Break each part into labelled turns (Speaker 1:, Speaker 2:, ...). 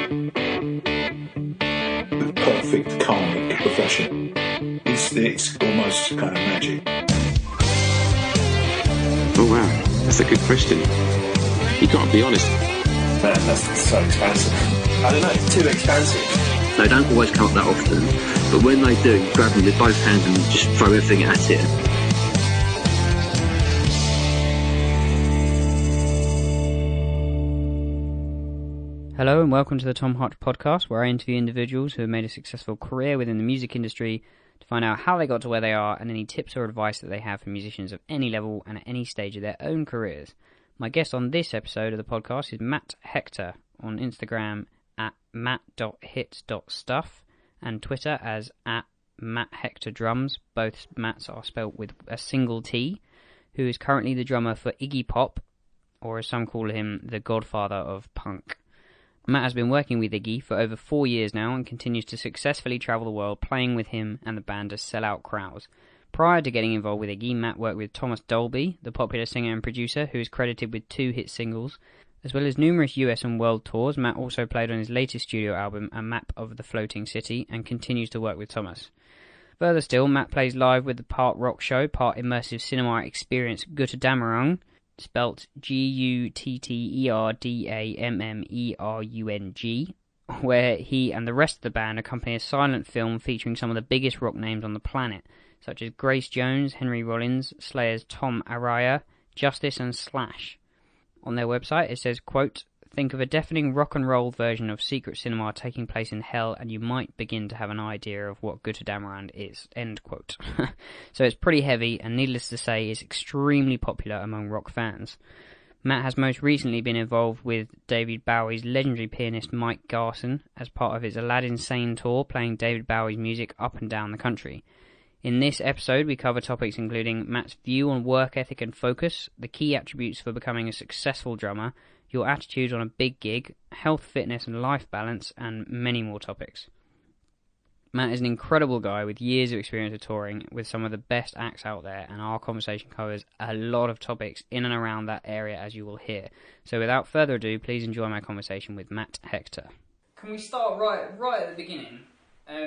Speaker 1: The perfect karmic profession. It's almost kind of magic.
Speaker 2: Oh wow, that's a good question. You got to be honest.
Speaker 3: Man, that's so expansive. I don't know, it's too expansive.
Speaker 2: They don't always come up that often, but when they do, grab them with both hands and just throw everything at it.
Speaker 4: Hello and welcome to the Tom Hodge podcast, where I interview individuals who have made a successful career within the music industry to find out how they got to where they are and any tips or advice that they have for musicians of any level and at any stage of their own careers. My guest on this episode of the podcast is Matt HECTOR, on Instagram at matt.hits.stuff and Twitter as at matthectordrums. Both Matts are spelled with a single T, who is currently the drummer for Iggy Pop, or as some call him, the godfather of punk. Matt has been working with Iggy for over 4 years now and continues to successfully travel the world playing with him and the band to sell out crowds. Prior to getting involved with Iggy, Matt worked with Thomas Dolby, the popular singer and producer who is credited with 2 hit singles. As well as numerous US and world tours, Matt also played on his latest studio album, A Map of the Floating City, and continues to work with Thomas. Further still, Matt plays live with the part rock show, part immersive cinema experience Gutterdammerung, spelt Gutterdammerung, where he and the rest of the band accompany a silent film featuring some of the biggest rock names on the planet, such as Grace Jones, Henry Rollins, Slayer's Tom Araya, Justice and Slash. On their website it says, quote, "Think of a deafening rock and roll version of secret cinema taking place in hell and you might begin to have an idea of what Gutterdammerung is," end quote. So it's pretty heavy and needless to say is extremely popular among rock fans. Matt has most recently been involved with David Bowie's legendary pianist Mike Garson as part of his Aladdin Sane tour, playing David Bowie's music up and down the country. In this episode, we cover topics including Matt's view on work ethic and focus, the key attributes for becoming a successful drummer, your attitude on a big gig, health, fitness and life balance, and many more topics. Matt is an incredible guy with years of experience of touring with some of the best acts out there, and our conversation covers a lot of topics in and around that area, as you will hear. So without further ado, please enjoy my conversation with Matt HECTOR. Can we start right at the beginning?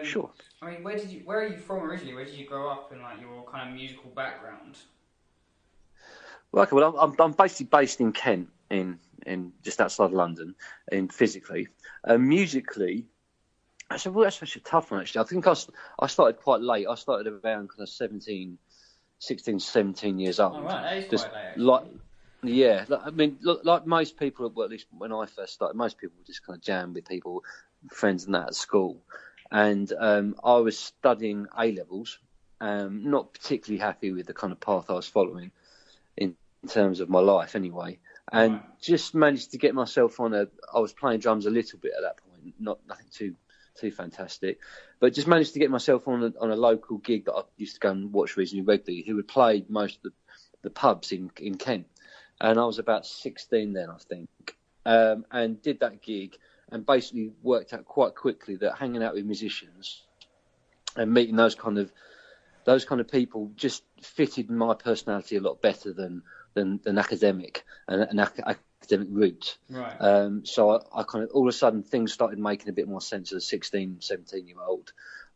Speaker 2: Sure.
Speaker 4: I mean, where are you from originally? Where did you grow up in, like, your kind of musical background?
Speaker 2: Well, okay, well, I'm basically based in Kent, in just outside of London, physically. Musically, that's actually a tough one, actually. I think I started quite late. I started around kind of 16, 17 years old.
Speaker 4: Oh, right, that is
Speaker 2: just
Speaker 4: quite late, actually.
Speaker 2: I mean, like most people, well, at least when I first started, most people just kind of jam with people, friends and that at school. And I was studying A-levels, not particularly happy with the kind of path I was following in terms of my life anyway, and just managed to get myself I was playing drums a little bit at that point, nothing too fantastic, but just managed to get myself on a local gig that I used to go and watch reasonably regularly, who had played most of the pubs in Kent. And I was about 16 then, I think, and did that gig. And basically worked out quite quickly that hanging out with musicians and meeting those kind of people just fitted my personality a lot better than academic and academic route.
Speaker 4: Right.
Speaker 2: So I kind of all of a sudden things started making a bit more sense as a 16, 17-year-old.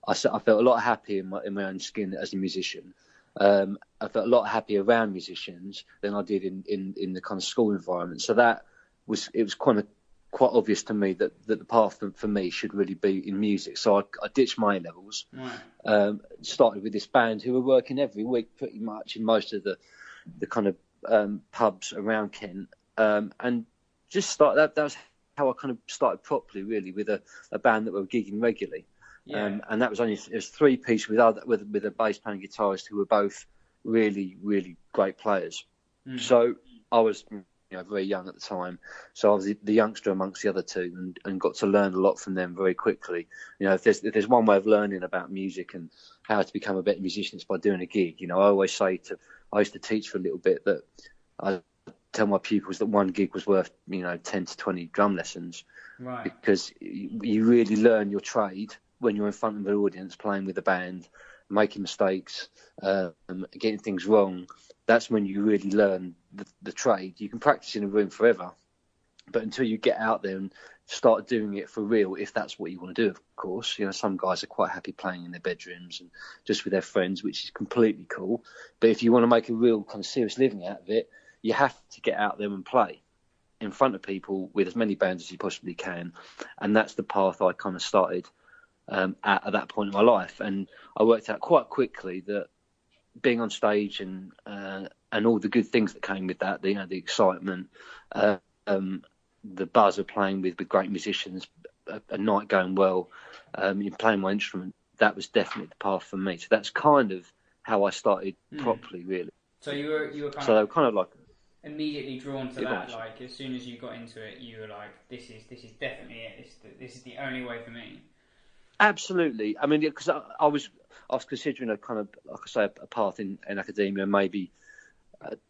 Speaker 2: I felt a lot happier in my own skin as a musician. I felt a lot happier around musicians than I did in the kind of school environment. So it was quite obvious to me that the path for me should really be in music. So I ditched my A-levels, started with this band who were working every week pretty much in most of the kind of pubs around Kent, and just started. That was how I kind of started properly, really, with a band that were gigging regularly.
Speaker 4: Yeah.
Speaker 2: And that was it was 3-piece with a bass player and guitarist who were both really, really great players. So I was very young at the time, so I was the youngster amongst the other two, and got to learn a lot from them very quickly. If there's one way of learning about music and how to become a better musician, it's by doing a gig. I always say I used to teach for a little bit that I tell my pupils that one gig was worth 10 to 20 drum lessons,
Speaker 4: right?
Speaker 2: Because you really learn your trade when you're in front of an audience playing with a band, making mistakes, getting things wrong. That's when you really learn the trade. You can practice in a room forever, But until you get out there and start doing it for real, if that's what you want to do, of course. Some guys are quite happy playing in their bedrooms and just with their friends, which is completely cool. But if you want to make a real kind of serious living out of it, you have to get out there and play in front of people with as many bands as you possibly can. And that's the path I kind of started at that point in my life. And I worked out quite quickly that being on stage and all the good things that came with that, the excitement, the buzz of playing with great musicians, a night going well, playing my instrument, that was definitely the path for me. So that's kind of how I started properly, really.
Speaker 4: So you were
Speaker 2: kind of like
Speaker 4: immediately drawn to that. Like as soon as you got into it, you were like, this is definitely it. This is the only way for me.
Speaker 2: Absolutely. I mean, because I was considering a kind of, like I say, a path in academia, maybe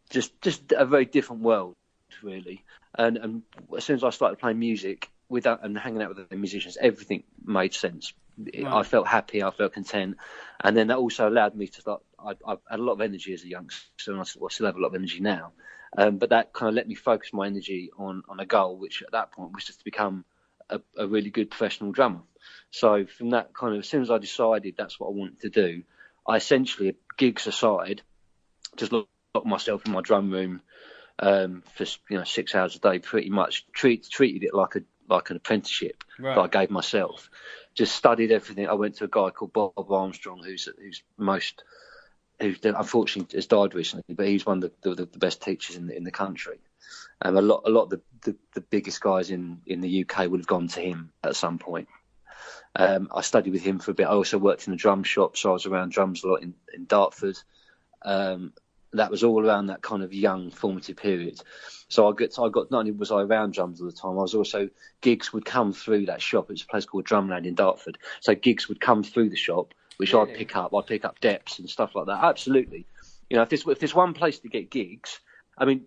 Speaker 2: just a very different world, really. And as soon as I started playing music and hanging out with the musicians, everything made sense. Right. I felt happy, I felt content, and then that also allowed me to start. I had a lot of energy as a youngster, and I still have a lot of energy now. But that kind of let me focus my energy on a goal, which at that point was just to become a really good professional drummer. So from that kind of, as soon as I decided that's what I wanted to do, I essentially, gigs aside, just locked myself in my drum room for 6 hours a day, pretty much treated it like an apprenticeship that I gave myself. Just studied everything. I went to a guy called Bob Armstrong, who's unfortunately has died recently, but he's one of the best teachers in the country. A lot of the biggest guys in the UK would have gone to him at some point. I studied with him for a bit. I also worked in a drum shop, so I was around drums a lot in Dartford. That was all around that kind of young formative period. So I got not only was I around drums all the time, I was also, gigs would come through that shop. It was a place called Drumland in Dartford. So gigs would come through the shop, which I'd pick up. I'd pick up depths and stuff like that. Absolutely. If there's one place to get gigs, I mean,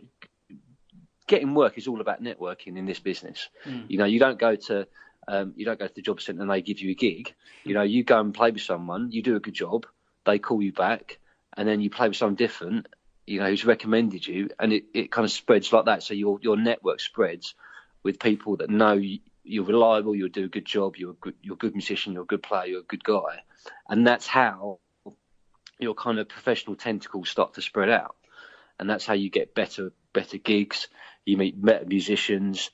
Speaker 2: getting work is all about networking in this business. You don't go to the job centre and they give you a gig. You go and play with someone, you do a good job, they call you back, and then you play with someone different, who's recommended you, and it kind of spreads like that. So your network spreads with people that know you're reliable, you'll do a good job, you're a good musician, you're a good player, you're a good guy, and that's how your kind of professional tentacles start to spread out, and that's how you get better gigs. You meet better musicians,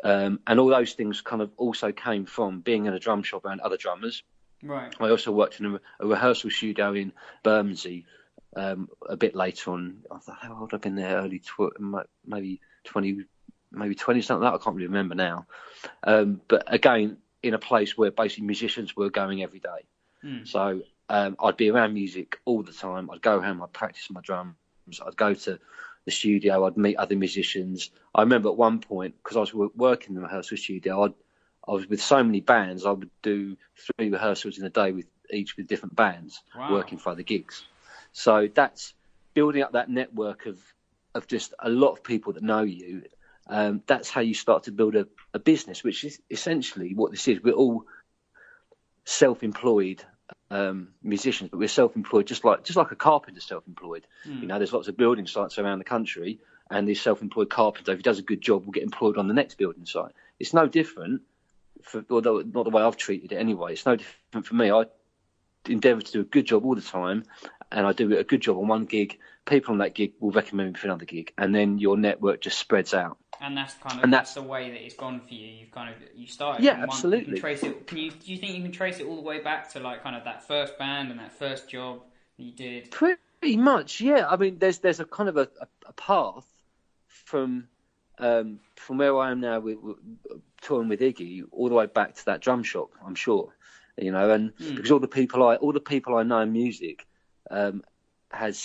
Speaker 2: and all those things kind of also came from being in a drum shop around other drummers. Right. I also worked in a rehearsal studio in Bermondsey a bit later on. I thought, how old I've been there? Maybe 20, something like that. I can't really remember now. But again, in a place where basically musicians were going every day. So I'd be around music all the time. I'd go home, I'd practice my drums. I'd go to the studio, I'd meet other musicians. I remember at one point, because I was working in the rehearsal studio, I was with so many bands, I would do 3 rehearsals in a day with different bands. Wow. Working for other gigs. So that's building up that network of just a lot of people that know you. That's how you start to build a business, which is essentially what this is. We're all self-employed musicians, but we're self-employed just like a carpenter's self-employed. There's lots of building sites around the country, and this self-employed carpenter, if he does a good job, will get employed on the next building site. It's no different, although not the way I've treated it anyway. It's no different for me. I endeavour to do a good job all the time, and I do a good job on one gig. People on that gig will recommend me for another gig, and then your network just spreads out.
Speaker 4: And that's the way that it's gone for you. You started.
Speaker 2: Yeah, absolutely.
Speaker 4: You can trace it. Do you think you can trace it all the way back to like kind of that first band and that first job that you did?
Speaker 2: Pretty much, yeah. I mean, there's a kind of a path from where I am now with touring with Iggy all the way back to that drum shop. I'm sure, and because all the people I know in music has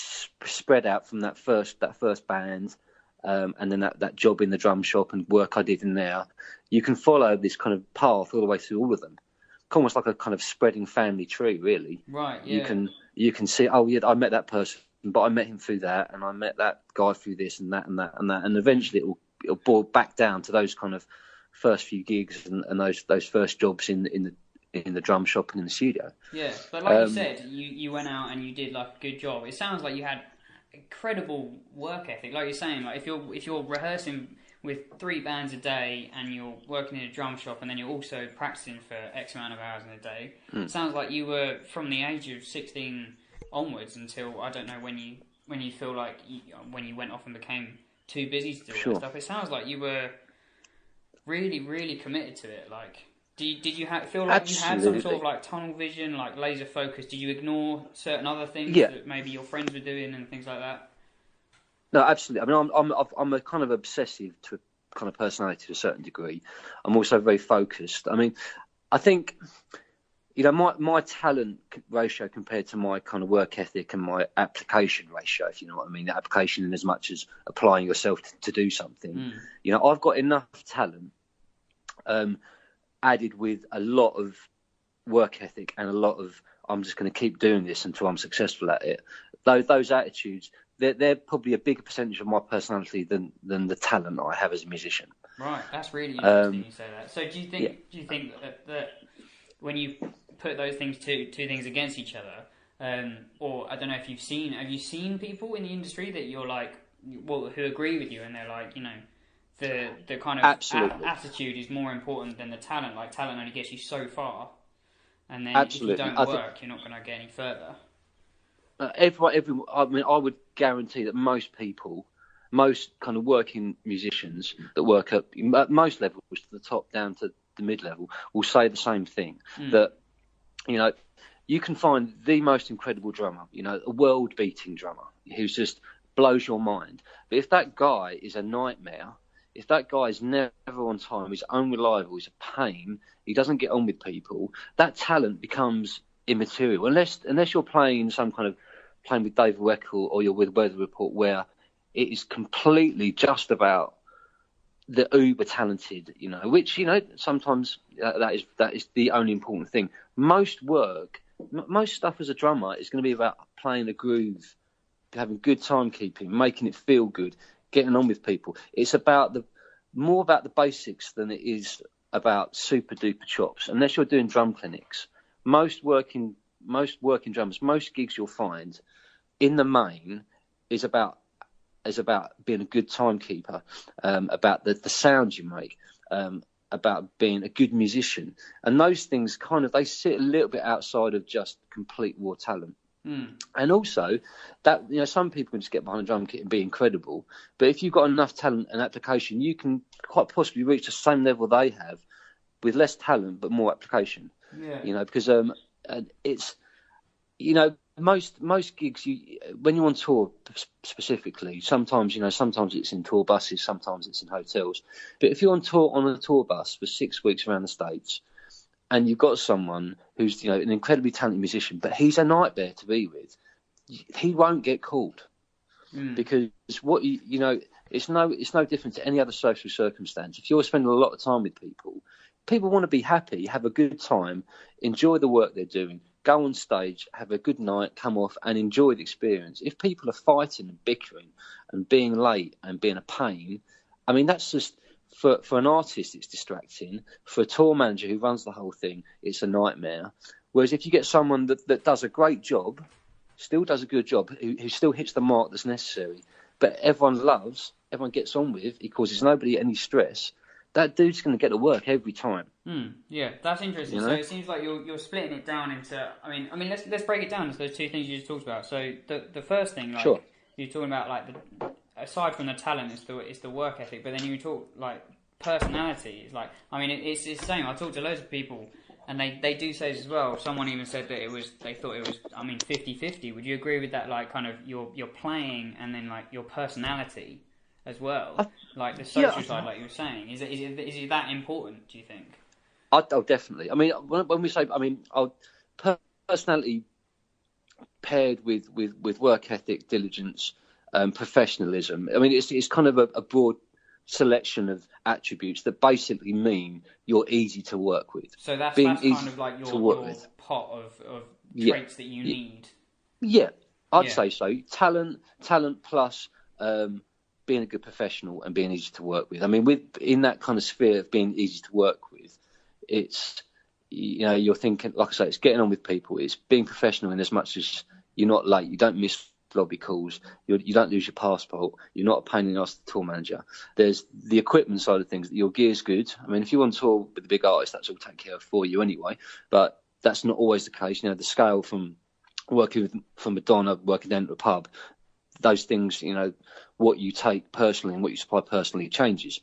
Speaker 2: spread out from that first band. And then that job in the drum shop and work I did in there, you can follow this kind of path all the way through all of them. Almost like a kind of spreading family tree, really. Right. Yeah. You can see, oh yeah, I met that person, but I met him through that, and I met that guy through this and that and that and that, and eventually it'll boil back down to those kind of first few gigs and those first jobs in the drum shop and in the studio.
Speaker 4: Yeah, but like you said, you went out and you did like a good job. It sounds like you had incredible work ethic, like you're saying. Like if you're rehearsing with 3 bands a day and you're working in a drum shop and then you're also practicing for X amount of hours in a day, it sounds like you were from the age of 16 onwards until, I don't know, when you feel like when you went off and became too busy to do all that stuff. It sounds like you were really, really committed to it. Like, did you feel like you had some sort of like tunnel vision, like laser focus? Did you ignore certain other things that maybe your friends were doing and things like that?
Speaker 2: No, absolutely. I mean, I'm a kind of obsessive to kind of personality to a certain degree. I'm also very focused. I mean, I think, you know, my talent ratio compared to my kind of work ethic and my application ratio, if you know what I mean, the application in as much as applying yourself to do something. You know, I've got enough talent added with a lot of work ethic and a lot of, I'm just going to keep doing this until I'm successful at it. Those attitudes, they're probably a bigger percentage of my personality than the talent I have as a musician.
Speaker 4: Right, that's really interesting you say that. So do you think that when you put those two things against each other, or I don't know if have you seen people in the industry that you're like, well, who agree with you and they're like, you know, the kind of attitude is more important than the talent. Like, talent only gets you so far, and then if you don't work, you're not going to get any further. I mean, I would guarantee that most kind of working musicians that work at most levels, to the top down to the mid level, will say the same thing. That, you know, you can find the most incredible drummer, you know, a world beating drummer who's just blows your mind. But if that guy is a nightmare, if that guy is never on time, he's unreliable, he's a pain, he doesn't get on with people, that talent becomes immaterial. Unless you're playing with David Weckl or you're with Weather Report, where it is completely just about the uber talented, you know, which, you know, sometimes that is the only important thing. Most stuff as a drummer is going to be about playing a groove, having good timekeeping, making it feel good, getting on with people. It's more about the basics than it is about super duper chops. Unless you're doing drum clinics, most working drummers, most gigs you'll find in the main is about being a good timekeeper, about the sounds you make, about being a good musician, and those things they sit a little bit outside of just complete raw talent. And also that, you know, some people can just get behind a drum kit and be incredible, but if you've got enough talent and application, you can quite possibly reach the same level they have with less talent but more application. You know, because it's, you know, most gigs, when you're on tour specifically, sometimes it's in tour buses, sometimes it's in hotels. But if you're on a tour bus for 6 weeks around the States, and you've got someone who's, you know, an incredibly talented musician, but he's a nightmare to be with, he won't get called because you know, it's no different to any other social circumstance. If you're spending a lot of time with people want to be happy, have a good time, enjoy the work they're doing, go on stage, have a good night, come off and enjoy the experience. If people are fighting and bickering and being late and being a pain, I mean, that's just, for an artist, it's distracting. For a tour manager who runs the whole thing, it's a nightmare. Whereas if you get someone that does a great job, still does a good job, who still hits the mark that's necessary, but everyone gets on with, he causes nobody any stress, that dude's going to get to work every time. Yeah, that's interesting. You know? So it seems like you're splitting it down into. I mean, let's break it down into those two things you just talked about. So the first thing, like, you're talking about, like, aside from the talent, it's the work ethic. But then you talk like personality. It's like, I mean, it's the same. I talked to loads of people, and they do say this as well. Someone even said that they thought it was, I mean, 50-50. Would you agree with that? Like, kind of your playing and then like your personality as well, like the social side, like you were saying. Is it that important, do you think?
Speaker 2: Oh, definitely. I mean, when we say, I mean, personality paired with work ethic, diligence, professionalism. I mean, it's kind of a broad selection of attributes that basically mean you're easy to work with.
Speaker 4: So that's kind of like your pot of traits that you need. Yeah,
Speaker 2: I'd say so. Talent plus being a good professional and being easy to work with. I mean, in that kind of sphere of being easy to work with, it's, you know, you're thinking, like I say, it's getting on with people. It's being professional in as much as you're not late, you don't miss lobby calls. You don't lose your passport. You're not a pain in the ass to the tour manager. There's the equipment side of things. Your gear's good. I mean, if you want to tour with a big artist, that's all taken care of for you anyway. But that's not always the case. The scale from working for Madonna, working down at a pub, those things, what you take personally and what you supply personally changes.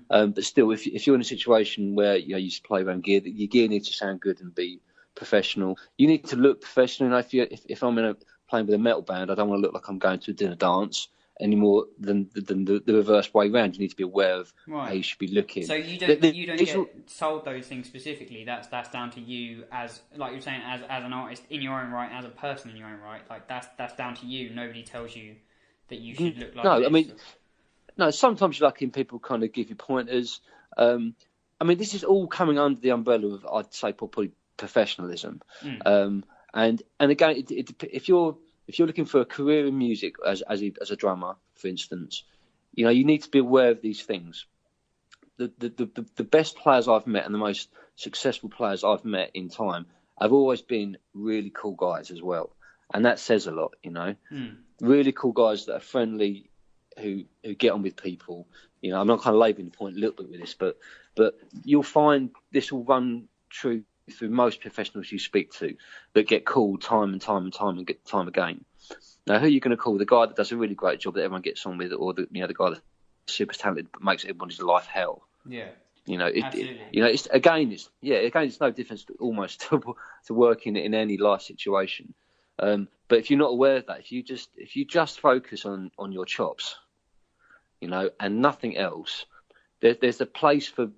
Speaker 2: But still, if you're in a situation where you supply your own gear, your gear needs to sound good and be professional. You need to look professional. If I'm playing with a metal band, I don't want to look like I'm going to a dinner dance any more than the reverse way round. You need to be aware of how you should be looking.
Speaker 4: So you don't get sold those things specifically. That's down to you as, like you're saying, as an artist in your own right, as a person in your own right. Like that's down to you. Nobody tells you that you should look like
Speaker 2: no,
Speaker 4: this.
Speaker 2: I mean, no, sometimes you're lucky and people kind of give you pointers. I mean, this is all coming under the umbrella of, I'd say, probably professionalism. And again, if you're looking for a career in music as a drummer, for instance, you need to be aware of these things. The best players I've met and the most successful players I've met in time have always been really cool guys as well. And that says a lot, Really cool guys that are friendly, who get on with people. I'm not kind of labelling the point a little bit with this, but you'll find this will run true through most professionals you speak to that get called time and time again. Now, who are you going to call? The guy that does a really great job that everyone gets on with, or the guy that's super talented but makes everybody's life hell?
Speaker 4: Yeah.
Speaker 2: Absolutely. It's no difference almost to working in any life situation. But if you're not aware of that, if you just focus on your chops, and nothing else, there's a place for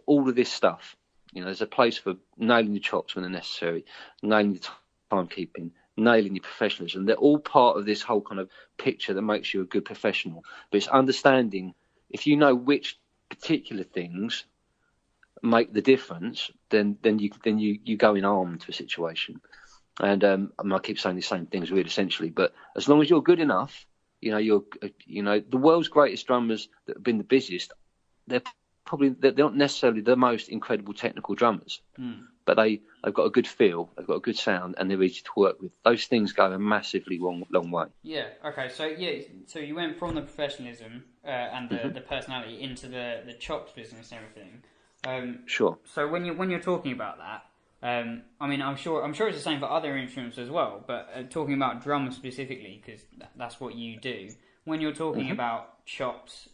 Speaker 2: all of this stuff. There's a place for nailing your chops when they're necessary, nailing your timekeeping, nailing your professionalism. They're all part of this whole kind of picture that makes you a good professional. But it's understanding, if you know which particular things make the difference, then you go in armed to a situation. And I keep saying the same things really essentially, but as long as you're good enough, the world's greatest drummers that have been the busiest, they're not necessarily the most incredible technical drummers, but they've got a good feel, they've got a good sound, and they're easy to work with. Those things go a massively long way. Yeah.
Speaker 4: Okay. So you went from the professionalism and the personality into the chops business and everything.
Speaker 2: Sure.
Speaker 4: So when you're talking about that, I mean, I'm sure it's the same for other instruments as well, but talking about drums specifically, because that's what you do. When you're talking about chops,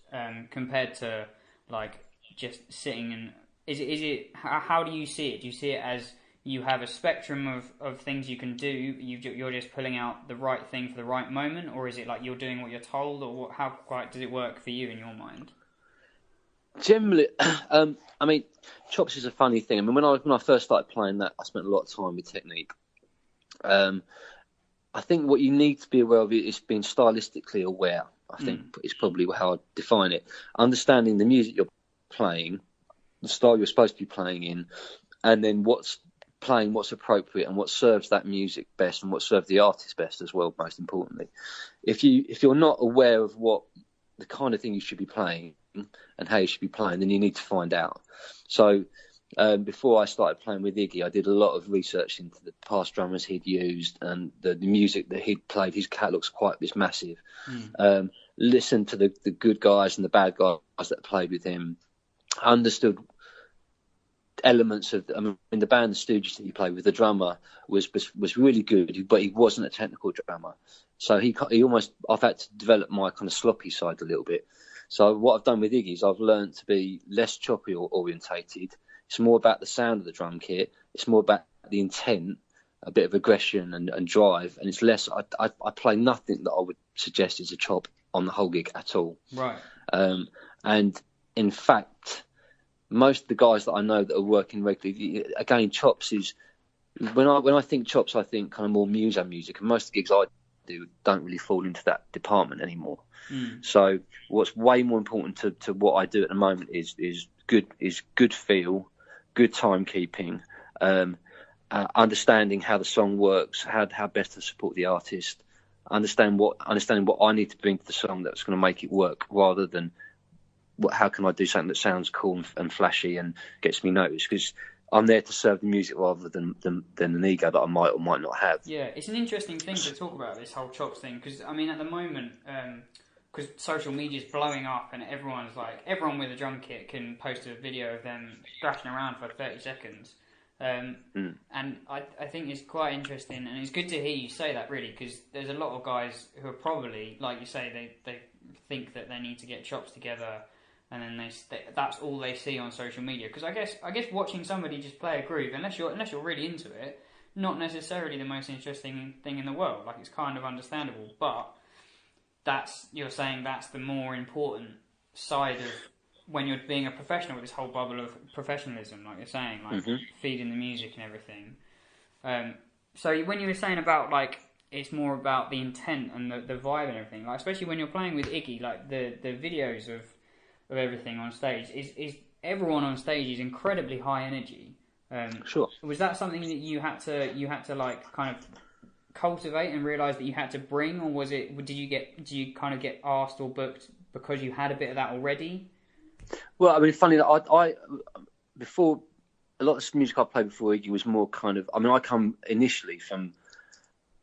Speaker 4: compared to like just sitting and is it how do you see it? Do you see it as you have a spectrum of things you can do? You're just pulling out the right thing for the right moment, or is it like you're doing what you're told, or how quite does it work for you in your mind?
Speaker 2: Generally, I mean, chops is a funny thing. I mean, when I first started playing that, I spent a lot of time with technique. I think what you need to be aware of is being stylistically aware. I think is probably how I define it. Understanding the music you're playing, the style you're supposed to be playing in, and then what's appropriate and what serves that music best and what serves the artist best as well, most importantly. If you're not aware of what the kind of thing you should be playing and how you should be playing, then you need to find out. So before I started playing with Iggy, I did a lot of research into the past drummers he'd used and the music that he'd played. His catalogue's it's massive. Listened to the good guys and the bad guys that played with him. Understood elements of, I mean, the band, the Stooges that he played with, the drummer was really good, but he wasn't a technical drummer. So I've had to develop my kind of sloppy side a little bit. So what I've done with Iggy is I've learned to be less choppy orientated. It's more about the sound of the drum kit. It's more about the intent, a bit of aggression and drive. And it's less, I play nothing that I would suggest is a chop on the whole gig at all.
Speaker 4: Right.
Speaker 2: And in fact, most of the guys that I know that are working regularly, again, chops is, when I think chops, I think kind of more muso music. And most of the gigs I do don't really fall into that department anymore. So what's way more important to what I do at the moment is good feel, good timekeeping, understanding how the song works, how best to support the artist, understanding what I need to bring to the song that's going to make it work, rather than how can I do something that sounds cool and flashy and gets me noticed. Because I'm there to serve the music rather than an ego that I might or might not have.
Speaker 4: Yeah, it's an interesting thing to talk about, this whole chops thing, because I mean at the moment, because social media is blowing up and everyone with a drum kit can post a video of them thrashing around for 30 seconds. And I think it's quite interesting, and it's good to hear you say that, really, because there's a lot of guys who are probably, like you say, they think that they need to get chops together, and then that's all they see on social media. Because I guess watching somebody just play a groove, unless you're really into it, not necessarily the most interesting thing in the world. Like, it's kind of understandable, but you're saying that's the more important side of when you're being a professional, with this whole bubble of professionalism, like you're saying, like feeding the music and everything. So when you were saying about, like, it's more about the intent and the vibe and everything, like, especially when you're playing with Iggy, like the videos of everything on stage, is everyone on stage is incredibly high energy.
Speaker 2: Sure.
Speaker 4: Was that something that you had to like kind of cultivate and realise that you had to bring, or did you kind of get asked or booked because you had a bit of that already?
Speaker 2: Well, I mean, funny that I before, a lot of the music I played before Iggy was more kind of, I mean, I come initially from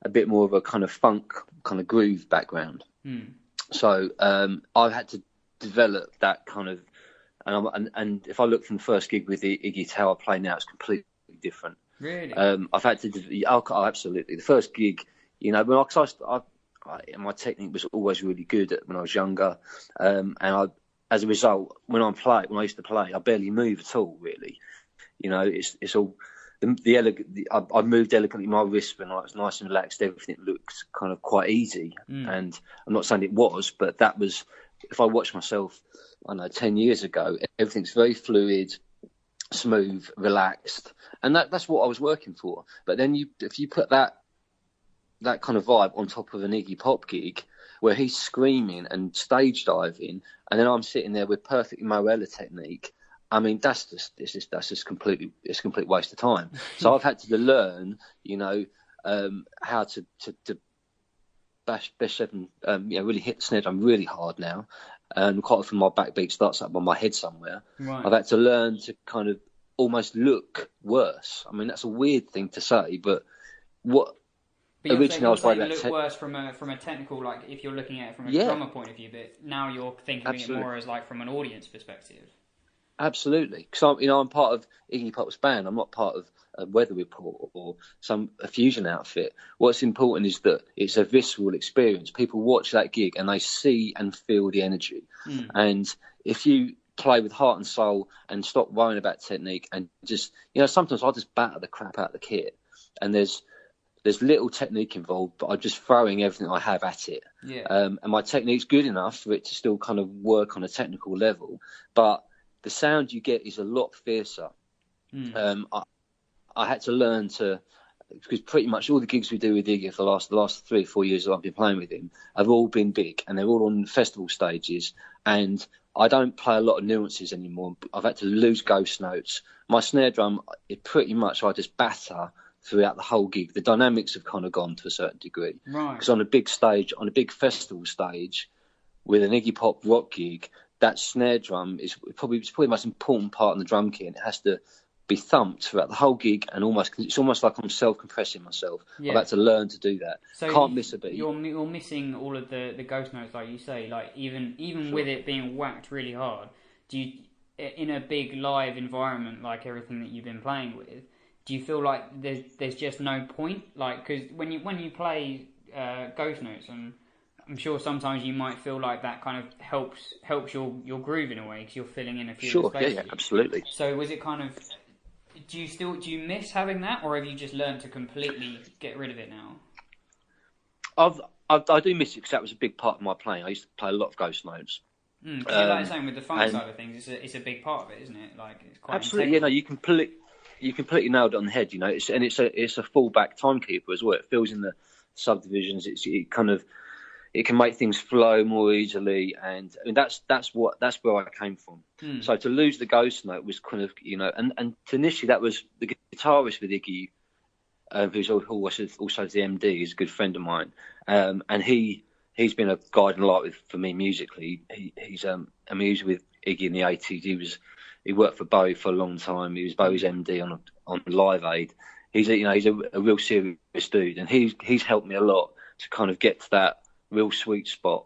Speaker 2: a bit more of a kind of funk, kind of groove background. So I had to develop that kind of, and if I look from the first gig with the Iggy to how I play now, it's completely different.
Speaker 4: Really?
Speaker 2: I've had to, absolutely. The first gig, you know, my technique was always really good when I was younger, and as a result, when I used to play, I barely move at all, really. You know, it's all I moved elegantly. My wrist when I was nice and relaxed, everything looked kind of quite easy. And I'm not saying it was, but that was. If I watch myself, I don't know, 10 years ago, everything's very fluid, smooth, relaxed, and that's what I was working for. But then if you put that kind of vibe on top of an Iggy Pop gig, where he's screaming and stage diving, and then I'm sitting there with perfect Morella technique. I mean, it's just a complete waste of time. So I've had to learn, you know, how to bash seven, really hit the snare drum really hard now. And quite often my backbeat starts up on my head somewhere. Right. I've had to learn to kind of almost look worse. I mean, that's a weird thing to say, but what.
Speaker 4: But originally, I was saying look worse from a technical, like if you're looking at it from a drummer point of view, but now you're thinking of it more as like from an audience perspective.
Speaker 2: Absolutely, because I'm part of Iggy Pop's band. I'm not part of a Weather Report or a fusion outfit. What's important is that it's a visceral experience. People watch that gig and they see and feel the energy. And if you play with heart and soul and stop worrying about technique and just, you know, sometimes I just batter the crap out of the kit, and there's little technique involved, but I'm just throwing everything I have at it. Yeah. And my technique's good enough for it to still kind of work on a technical level, but the sound you get is a lot fiercer. I had to learn to, because pretty much all the gigs we do with Iggy for the last 3 or 4 years that I've been playing with him have all been big, and they're all on festival stages, and I don't play a lot of nuances anymore. I've had to lose ghost notes. My snare drum, pretty much I just batter throughout the whole gig. The dynamics have kind of gone to a certain degree. Right. Because on a big stage, on a big festival stage, with an Iggy Pop rock gig, that snare drum is probably the most important part in the drum kit, and it has to be thumped throughout the whole gig, and it's almost like I'm self-compressing myself. Yeah. I've had to learn to do that. So can't miss a beat.
Speaker 4: You're missing all of the ghost notes, like you say. Like even sure. With it being whacked really hard, do you, in a big live environment like everything that you've been playing with, do you feel like there's just no point? Like, because when you play ghost notes, and I'm sure sometimes you might feel like that kind of helps your groove in a way, because you're filling in a few spaces.
Speaker 2: Yeah, absolutely.
Speaker 4: So was it kind of, do you miss having that, or have you just learned to completely get rid of it now?
Speaker 2: I do miss it, because that was a big part of my playing. I used to play a lot of ghost notes.
Speaker 4: Like you're saying, with the funk side of things, it's a big part of it, isn't it? Like, it's quite
Speaker 2: absolutely.
Speaker 4: integral.
Speaker 2: You completely nailed it on the head. You know, it's a fallback timekeeper as well. It fills in the subdivisions. It can make things flow more easily, and I mean that's where I came from. So to lose the ghost note was kind of, you know, and initially that was the guitarist with Iggy, who's also the MD, is a good friend of mine, and he's been a guiding light for me musically. He was with Iggy in the 80s. he worked for Bowie for a long time. He was Bowie's MD on Live Aid. He's a real serious dude, and he's helped me a lot to kind of get to that real sweet spot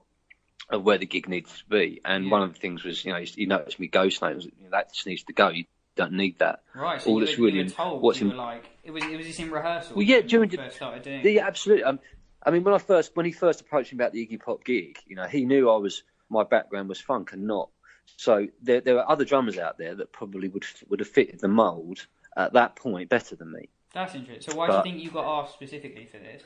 Speaker 2: of where the gig needs to be. And one of the things was, he noticed me ghost notes. That just needs to go. You don't need that.
Speaker 4: Right. So
Speaker 2: all that's really
Speaker 4: you were told.
Speaker 2: What's
Speaker 4: you were like, it was this in rehearsal.
Speaker 2: Well, yeah,
Speaker 4: when you first started doing.
Speaker 2: Yeah, absolutely. I mean, when he first approached me about the Iggy Pop gig, he knew my background was funk and not. So there are other drummers out there that probably would have fitted the mould at that point better than me.
Speaker 4: That's interesting. So why do you think you got asked specifically for this?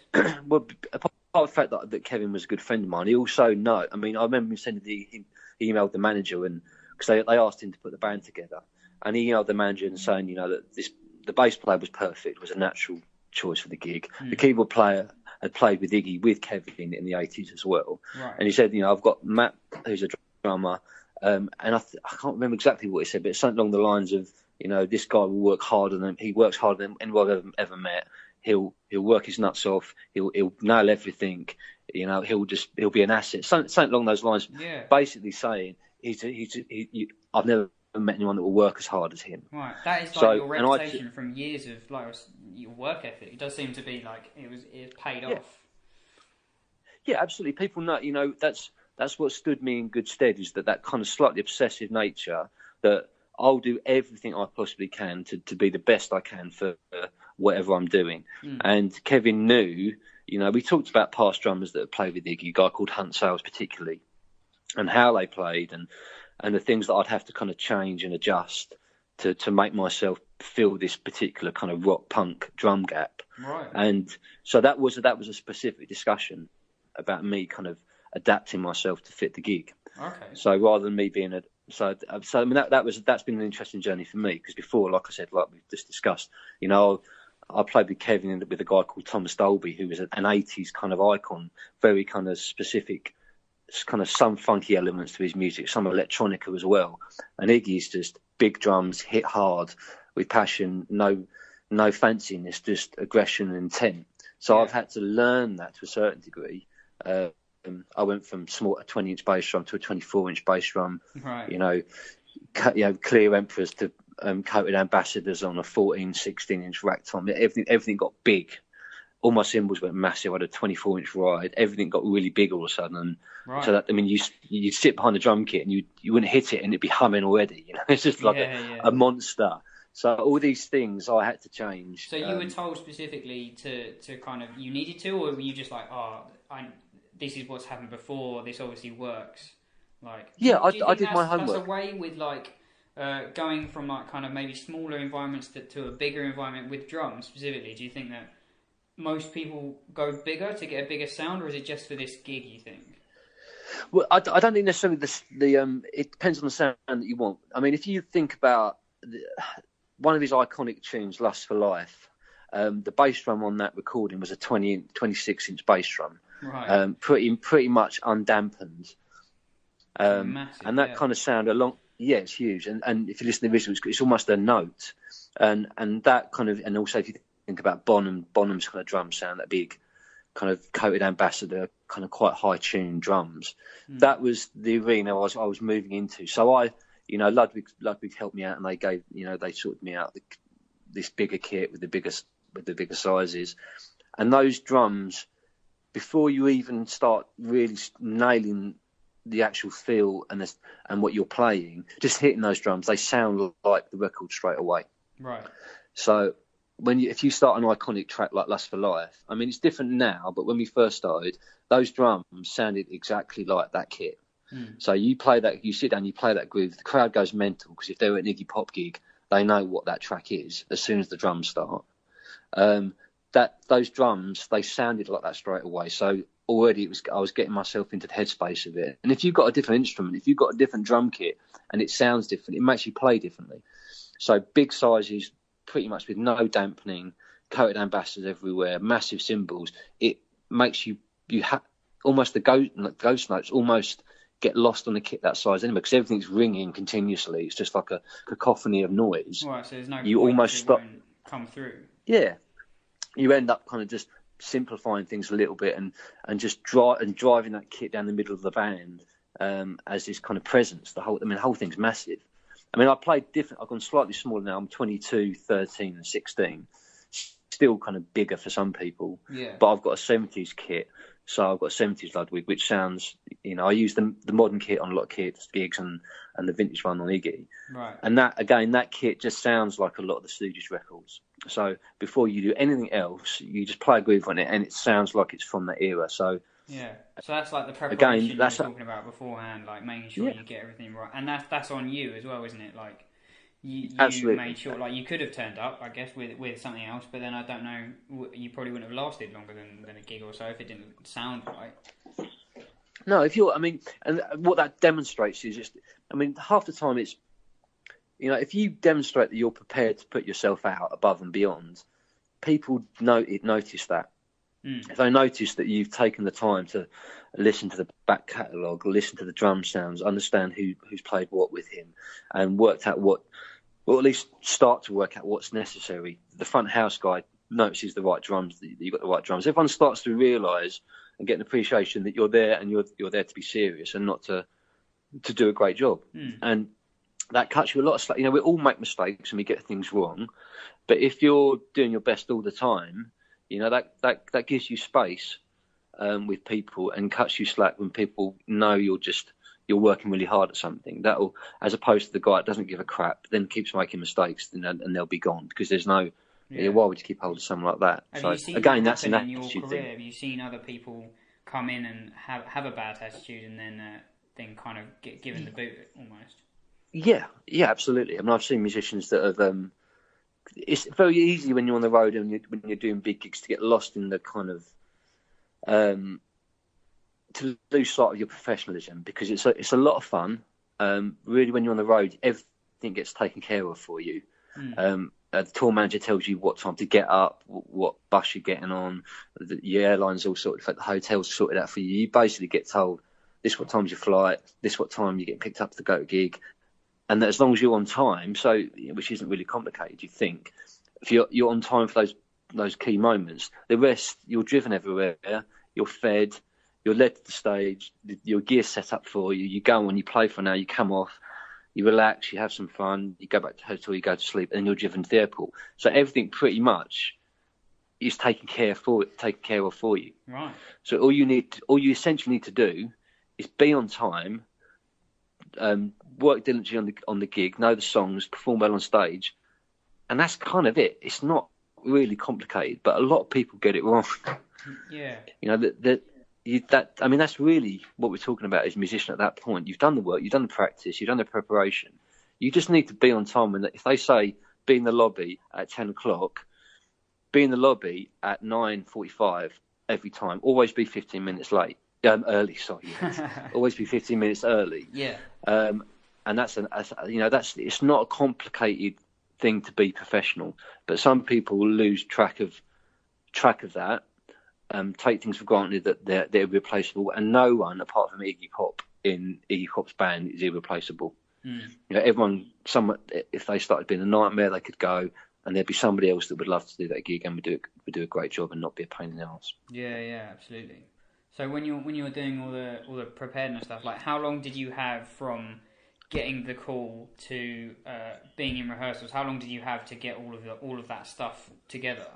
Speaker 2: Well, apart from the fact that Kevin was a good friend of mine, he also I remember him sending he emailed the manager, and because they asked him to put the band together, and he emailed the manager and saying, that the bass player was perfect, was a natural choice for the gig. The keyboard player had played with Iggy, with Kevin in the 80s as well. Right. And he said, I've got Matt, who's a drummer, and I can't remember exactly what he said, but it's something along the lines of, this guy will work harder than he works harder than anyone I've ever met. He'll work his nuts off. He'll nail everything. He'll be an asset. Something along those lines. Yeah. Basically saying I've never met anyone that will work as hard as him.
Speaker 4: Right. That is like your reputation from years of your work ethic. It does seem to be like it paid off.
Speaker 2: Yeah, absolutely. People know. That's what stood me in good stead, is that kind of slightly obsessive nature, that I'll do everything I possibly can to be the best I can for whatever I'm doing. And Kevin knew, we talked about past drummers that have played with Iggy, a guy called Hunt Sales particularly, and how they played and the things that I'd have to kind of change and adjust to make myself fill this particular kind of rock punk drum gap.
Speaker 4: Right.
Speaker 2: And so that was a specific discussion about me kind of adapting myself to fit the gig.
Speaker 4: Okay.
Speaker 2: So rather than me being I mean that's been an interesting journey for me, because before, like I said, like we've just discussed, I played with Kevin with a guy called Thomas Dolby, who was an 80s kind of icon, very kind of specific, kind of some funky elements to his music, some electronica as well. And Iggy's just big drums, hit hard with passion, no fanciness, just aggression and intent. So I've had to learn that to a certain degree. I went from a 20-inch bass drum to a 24-inch bass drum. Right. Clear Emperors to coated Ambassadors on a 16-inch rack tom. Everything got big. All my cymbals went massive. I had a 24-inch ride. Everything got really big all of a sudden. Right. So that, you'd sit behind the drum kit and you wouldn't hit it and it'd be humming already. It's just like a monster. So all these things I had to change.
Speaker 4: So you were told specifically to kind of, you needed to, or were you just like, this is what's happened before, this obviously works? Like,
Speaker 2: I did my homework.
Speaker 4: That's a way with going from kind of maybe smaller environments to a bigger environment with drums specifically. Do you think that most people go bigger to get a bigger sound, or is it just for this gig, you think?
Speaker 2: Well, I don't think necessarily it depends on the sound that you want. I mean, if you think about one of his iconic tunes, Lust for Life, the bass drum on that recording was a 26-inch bass drum. Right. Pretty much undampened. Massive, and that kind of sound it's huge. And if you listen to the original, it's almost a note. And that kind of, and also if you think about Bonham's kind of drum sound, that big kind of coated Ambassador, kind of quite high tuned drums. That was the arena I was moving into. So Ludwig helped me out, and they gave, they sorted me out this bigger kit with the bigger sizes. And those drums, before you even start really nailing the actual feel and what you're playing, just hitting those drums, they sound like the record straight away.
Speaker 4: Right.
Speaker 2: So if you start an iconic track like Lust for Life, I mean, it's different now, but when we first started, those drums sounded exactly like that kit. So you play that, you sit down, you play that groove, the crowd goes mental, because if they're at an Iggy Pop gig, they know what that track is as soon as the drums start. Those drums, they sounded like that straight away. So already I was getting myself into the headspace of it. And if you've got a different instrument, if you've got a different drum kit and it sounds different, it makes you play differently. So big sizes, pretty much with no dampening, coated Ambassadors everywhere, massive cymbals. It makes you almost the ghost notes almost get lost on a kit that size anyway, because everything's ringing continuously. It's just like a cacophony of noise.
Speaker 4: Right, so there's no
Speaker 2: you almost stop.
Speaker 4: Come through.
Speaker 2: Yeah. You end up kind of just simplifying things a little bit and just driving that kit down the middle of the band as this kind of presence. The whole thing's massive. I mean, I played different. I've gone slightly smaller now. I'm 22, 13, and 16. Still kind of bigger for some people.
Speaker 4: Yeah.
Speaker 2: But I've got a 70s kit. So I've got a 70s Ludwig, which sounds, I use the modern kit on a lot of gigs and the vintage one on Iggy.
Speaker 4: Right.
Speaker 2: And that kit just sounds like a lot of the Stooges records. So before you do anything else, you just play a groove on it and it sounds like it's from that era. So
Speaker 4: yeah, so that's like the preparation you were talking about beforehand, like making sure you get everything right. And that's on you as well, isn't it? Like, you made sure, like, you could have turned up, I guess, with something else, but then I don't know, you probably wouldn't have lasted longer than a gig or so if it didn't sound right.
Speaker 2: No, and what that demonstrates is just, half the time it's, if you demonstrate that you're prepared to put yourself out above and beyond, people notice that. If they notice that you've taken the time to listen to the back catalogue, listen to the drum sounds, understand who's played what with him, and worked out or at least start to work out what's necessary. The front house guy notices the right drums, that you've got the right drums. Everyone starts to realise and get an appreciation that you're there and you're there to be serious and not to do a great job. And that cuts you a lot of slack. We all make mistakes and we get things wrong, but if you're doing your best all the time, that gives you space with people and cuts you slack when people know you're working really hard at something. That'll, as opposed to the guy that doesn't give a crap, then keeps making mistakes, and they'll be gone because there's no. Yeah. Why would you keep hold of someone like that?
Speaker 4: Have
Speaker 2: so
Speaker 4: you seen
Speaker 2: again,
Speaker 4: that
Speaker 2: that's an
Speaker 4: in your
Speaker 2: attitude
Speaker 4: career?
Speaker 2: thing.
Speaker 4: Have you seen other people come in and have a bad attitude and then kind of get given the boot almost? Yeah,
Speaker 2: absolutely. I've seen musicians that have. It's very easy when you're on the road and when you're doing big gigs to get lost in the kind of to lose sight of your professionalism, because it's a lot of fun. Really, when you're on the road, everything gets taken care of for you. The tour manager tells you what time to get up, what bus you're getting on. The airline's all sorted. In fact, the hotel's sorted out for you. You basically get told this what time's your flight, this what time you get picked up to go to a gig. And that as long as you're on time, which isn't really complicated, you think, if you're on time for those key moments, the rest, you're driven everywhere, you're fed, you're led to the stage, your gear's set up for you, you go on, you play for an hour, you come off, you relax, you have some fun, you go back to the hotel, you go to sleep, and then you're driven to the airport. So everything pretty much is taken care of for you.
Speaker 4: Right.
Speaker 2: So all you essentially need to do is be on time, work diligently on the gig, know the songs, perform well on stage, and that's kind of it. It's not really complicated, but a lot of people get it wrong.
Speaker 4: Yeah.
Speaker 2: That's really what we're talking about as a musician at that point. You've done the work, you've done the practice, you've done the preparation. You just need to be on time. And if they say be in the lobby at 10 o'clock, be in the lobby at 9:45 every time. Always be 15 minutes late. Early, sorry. Always be 15 minutes early.
Speaker 4: Yeah.
Speaker 2: And it's not a complicated thing to be professional, but some people will lose track of that, take things for granted that they're irreplaceable, and no one apart from Iggy Pop in Iggy Pop's band is irreplaceable. Everyone, if they started being a nightmare, they could go, and there'd be somebody else that would love to do that gig and would do a great job and not be a pain in the arse.
Speaker 4: Yeah, absolutely. So when you're doing all the preparedness stuff, like how long did you have from getting the call to being in rehearsals? How long did you have to get all of that stuff together?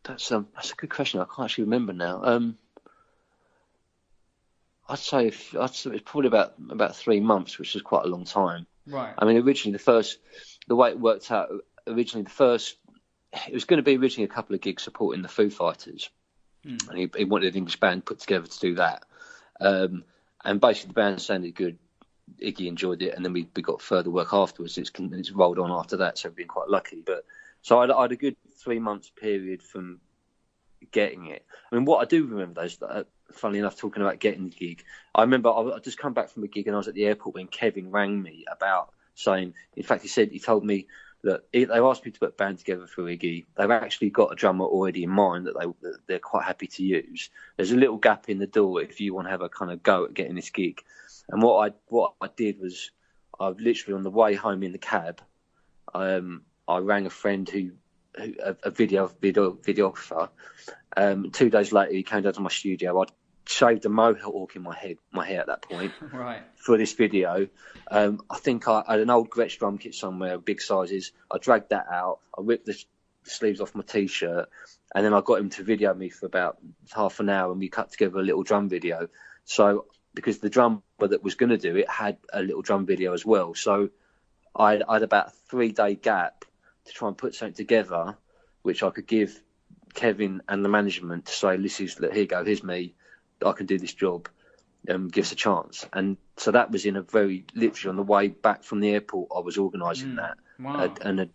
Speaker 2: That's a good question. I can't actually remember now. I'd say it's probably about 3 months, which is quite a long time.
Speaker 4: Right.
Speaker 2: Originally the way it worked out, it was going to be originally a couple of gigs supporting the Foo Fighters. And he wanted an English band put together to do that. And basically the band sounded good. Iggy enjoyed it, and then we got further work afterwards. It's rolled on after that, so we've been quite lucky. But so I had a good 3 months period from getting it. What I do remember though is that, funnily enough, talking about getting the gig, I remember I'd just come back from a gig and I was at the airport when Kevin rang me about saying, in fact, he told me that they asked me to put a band together for Iggy. They've actually got a drummer already in mind that they're quite happy to use. There's a little gap in the door if you want to have a kind of go at getting this gig. And what I did was, I literally on the way home in the cab, I rang a friend a videographer. 2 days later, he came down to my studio. I'd shaved a mohawk in my hair at that point.
Speaker 4: Right.
Speaker 2: For this video. I think I had an old Gretsch drum kit somewhere, big sizes. I dragged that out. I ripped the sleeves off my T-shirt, and then I got him to video me for about half an hour, and we cut together a little drum video. So because the drummer that was going to do it had a little drum video as well, so I had about a 3-day gap to try and put something together, which I could give Kevin and the management to say, here you go, here's me, I can do this job. Give us a chance. And so that was literally on the way back from the airport, I was organising that.
Speaker 4: Wow.
Speaker 2: And a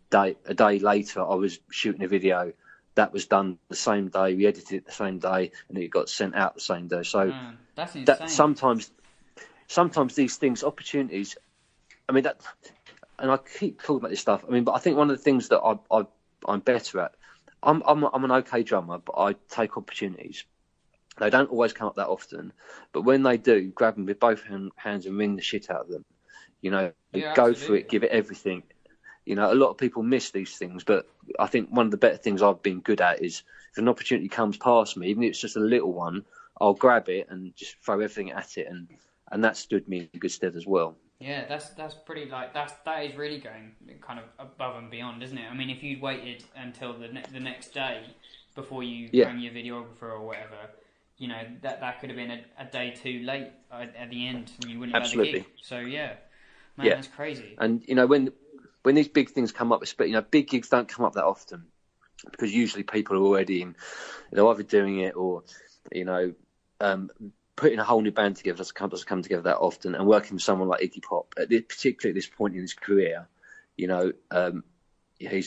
Speaker 2: day later, I was shooting a video that was done the same day. We edited it the same day, and it got sent out the same day. So
Speaker 4: that's insane.
Speaker 2: Sometimes these things, opportunities, I mean, that, and I keep talking about this stuff. I mean, but I think one of the things that I'm better at, I'm an okay drummer, but I take opportunities. They don't always come up that often, but when they do, grab them with both hands and wring the shit out of them. Go
Speaker 4: absolutely.
Speaker 2: for it, give it everything. A lot of people miss these things, but I think one of the better things I've been good at is if an opportunity comes past me, even if it's just a little one, I'll grab it and just throw everything at it, and that stood me in good stead as well.
Speaker 4: Yeah, that's pretty that is really going kind of above and beyond, isn't it? I mean, if you'd waited until the next day before you rang your videographer or whatever, that could have been a day too late at the end, and you wouldn't have had the gig. So that's crazy.
Speaker 2: And when these big things come up, big gigs don't come up that often because usually people are already in, either doing it or putting a whole new band together doesn't come together that often. And working with someone like Iggy Pop, particularly at this point in his career, he's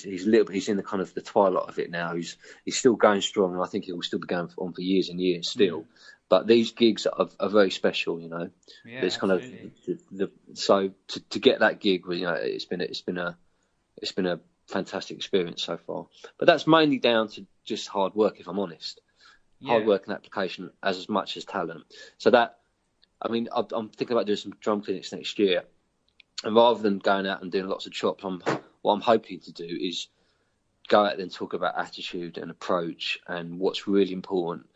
Speaker 2: in the kind of the twilight of it now. He's still going strong, and I think he will still be going on for years and years still. But these gigs are very special, Yeah, it's
Speaker 4: absolutely.
Speaker 2: Kind of so to get that gig, it's been a fantastic experience so far. But that's mainly down to just hard work, if I'm honest. Hard work and application as much as talent. So I'm thinking about doing some drum clinics next year, and rather than going out and doing lots of chops, what I'm hoping to do is go out there and talk about attitude and approach and what's really important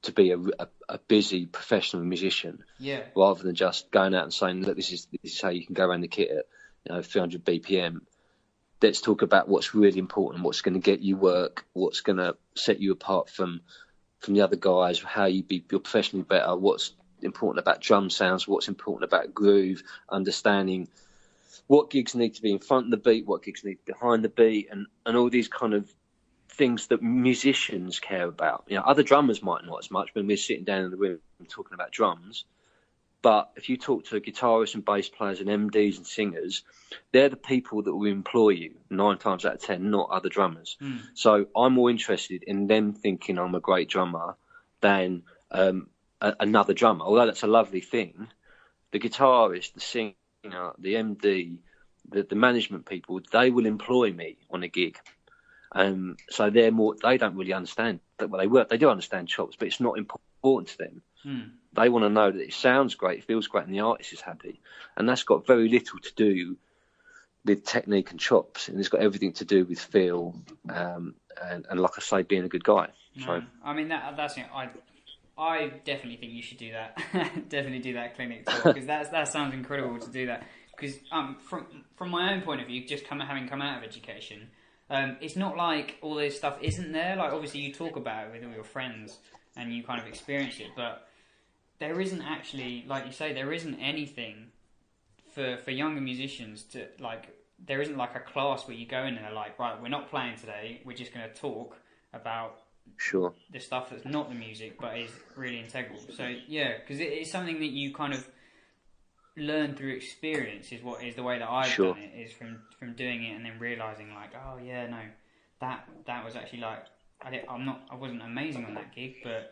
Speaker 2: to be a busy professional musician.
Speaker 4: Yeah.
Speaker 2: Rather than just going out and saying, look, this is how you can go around the kit at 300 BPM. Let's talk about what's really important, what's going to get you work, what's going to set you apart from the other guys, how you're professionally better, what's important about drum sounds, what's important about groove, understanding what gigs need to be in front of the beat, what gigs need to be behind the beat, and all these kind of things that musicians care about. Other drummers might not as much when we're sitting down in the room and talking about drums. But if you talk to guitarists and bass players and MDs and singers, they're the people that will employ you 9 times out of 10, not other drummers. So I'm more interested in them thinking I'm a great drummer than another drummer. Although that's a lovely thing, the guitarist, the singer, the MD, the management people, they will employ me on a gig. So they don't really understand that. They do understand chops, but it's not important to them. They want to know that it sounds great, it feels great, and the artist is happy. And that's got very little to do with technique and chops, and it's got everything to do with feel and like I say, being a good guy. So
Speaker 4: I mean that's it. I definitely think you should do that. Definitely do that clinic talk, because that sounds incredible to do that. Because from my own point of view, just having come out of education, it's not like all this stuff isn't there. Like obviously you talk about it with all your friends and you kind of experience it, but there isn't actually, like you say, there isn't anything for younger musicians to like. There isn't like a class where you go in and they're like, right, we're not playing today. We're just going to talk about the stuff that's not the music, but is really integral. So yeah, because it's something that you kind of learn through experience. Is the way that I've done it, is from doing it and then realizing like, oh yeah, no, that was actually like. I wasn't amazing on that gig, but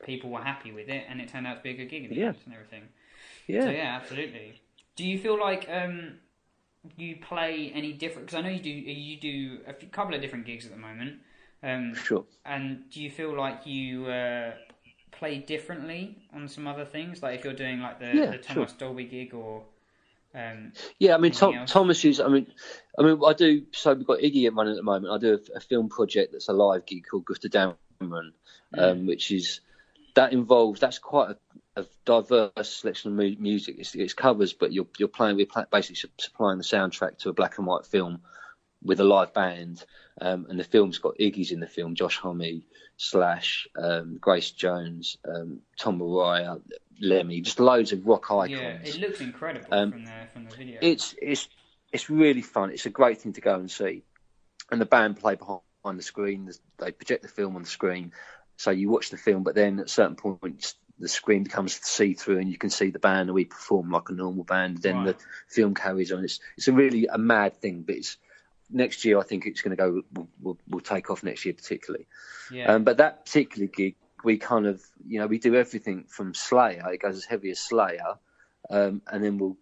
Speaker 4: people were happy with it, and it turned out to be a good gig in the end and everything. Yeah. So yeah, absolutely. Do you feel like you play any different? Because I know you do a couple of different gigs at the moment.
Speaker 2: Sure.
Speaker 4: And do you feel like you play differently on some other things? Like if you're doing like the Thomas Dolby gig or...
Speaker 2: I mean, Thomas is. I mean, I do. So we've got Iggy running at the moment. I do a film project that's a live gig called Gutterdammerung, which is that's quite a diverse selection of music. It's covers, but we're basically supplying the soundtrack to a black and white film with a live band, and the film's got Iggy's in the film, Josh Homme, Slash, Grace Jones, Tom Araya, Lemmy, just loads of rock icons.
Speaker 4: Yeah, it looks incredible from the video.
Speaker 2: It's really fun. It's a great thing to go and see, and the band play behind the screen. They project the film on the screen, so you watch the film, but then at certain points the screen becomes see-through and you can see the band, and we perform like a normal band. Then the film carries on. It's a mad thing, but it's next year. I think it's going to go. We'll take off next year particularly.
Speaker 4: Yeah.
Speaker 2: But that particular gig, we kind of we do everything from Slayer. It goes as heavy as Slayer, and then we'll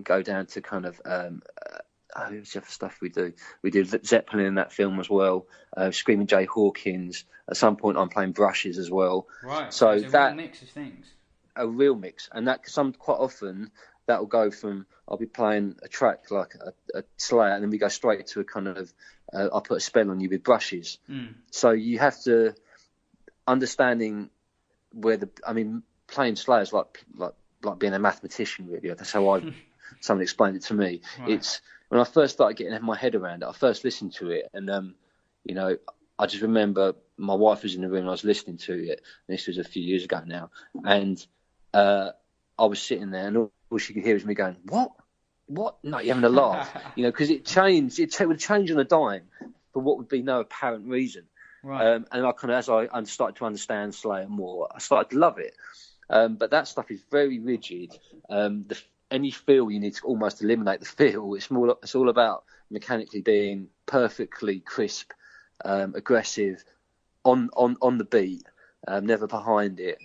Speaker 2: go down to kind of. Who's the other stuff we do? We did Zeppelin in that film as well. Screaming Jay Hawkins. At some point, I'm playing Brushes as well.
Speaker 4: Right.
Speaker 2: So
Speaker 4: it's
Speaker 2: that
Speaker 4: real mix of things.
Speaker 2: A real mix, and that quite often that will go from I'll be playing a track like a Slayer, and then we go straight to a kind of I'll put a spell on you with Brushes. So you have to understanding playing Slayer is like being a mathematician, really. That's how someone explained it to me. Right. It's when I first started getting my head around it, I first listened to it, and I just remember my wife was in the room and I was listening to it, and this was a few years ago now, and I was sitting there and all she could hear was me going, what? No, you're having a laugh, because it changed. It would change on a dime for what would be no apparent reason.
Speaker 4: Right.
Speaker 2: And I kind of, as I started to understand Slayer more, I started to love it. But that stuff is very rigid. Any feel, you need to almost eliminate the feel. It's all about mechanically being perfectly crisp, aggressive, on the beat, never behind it.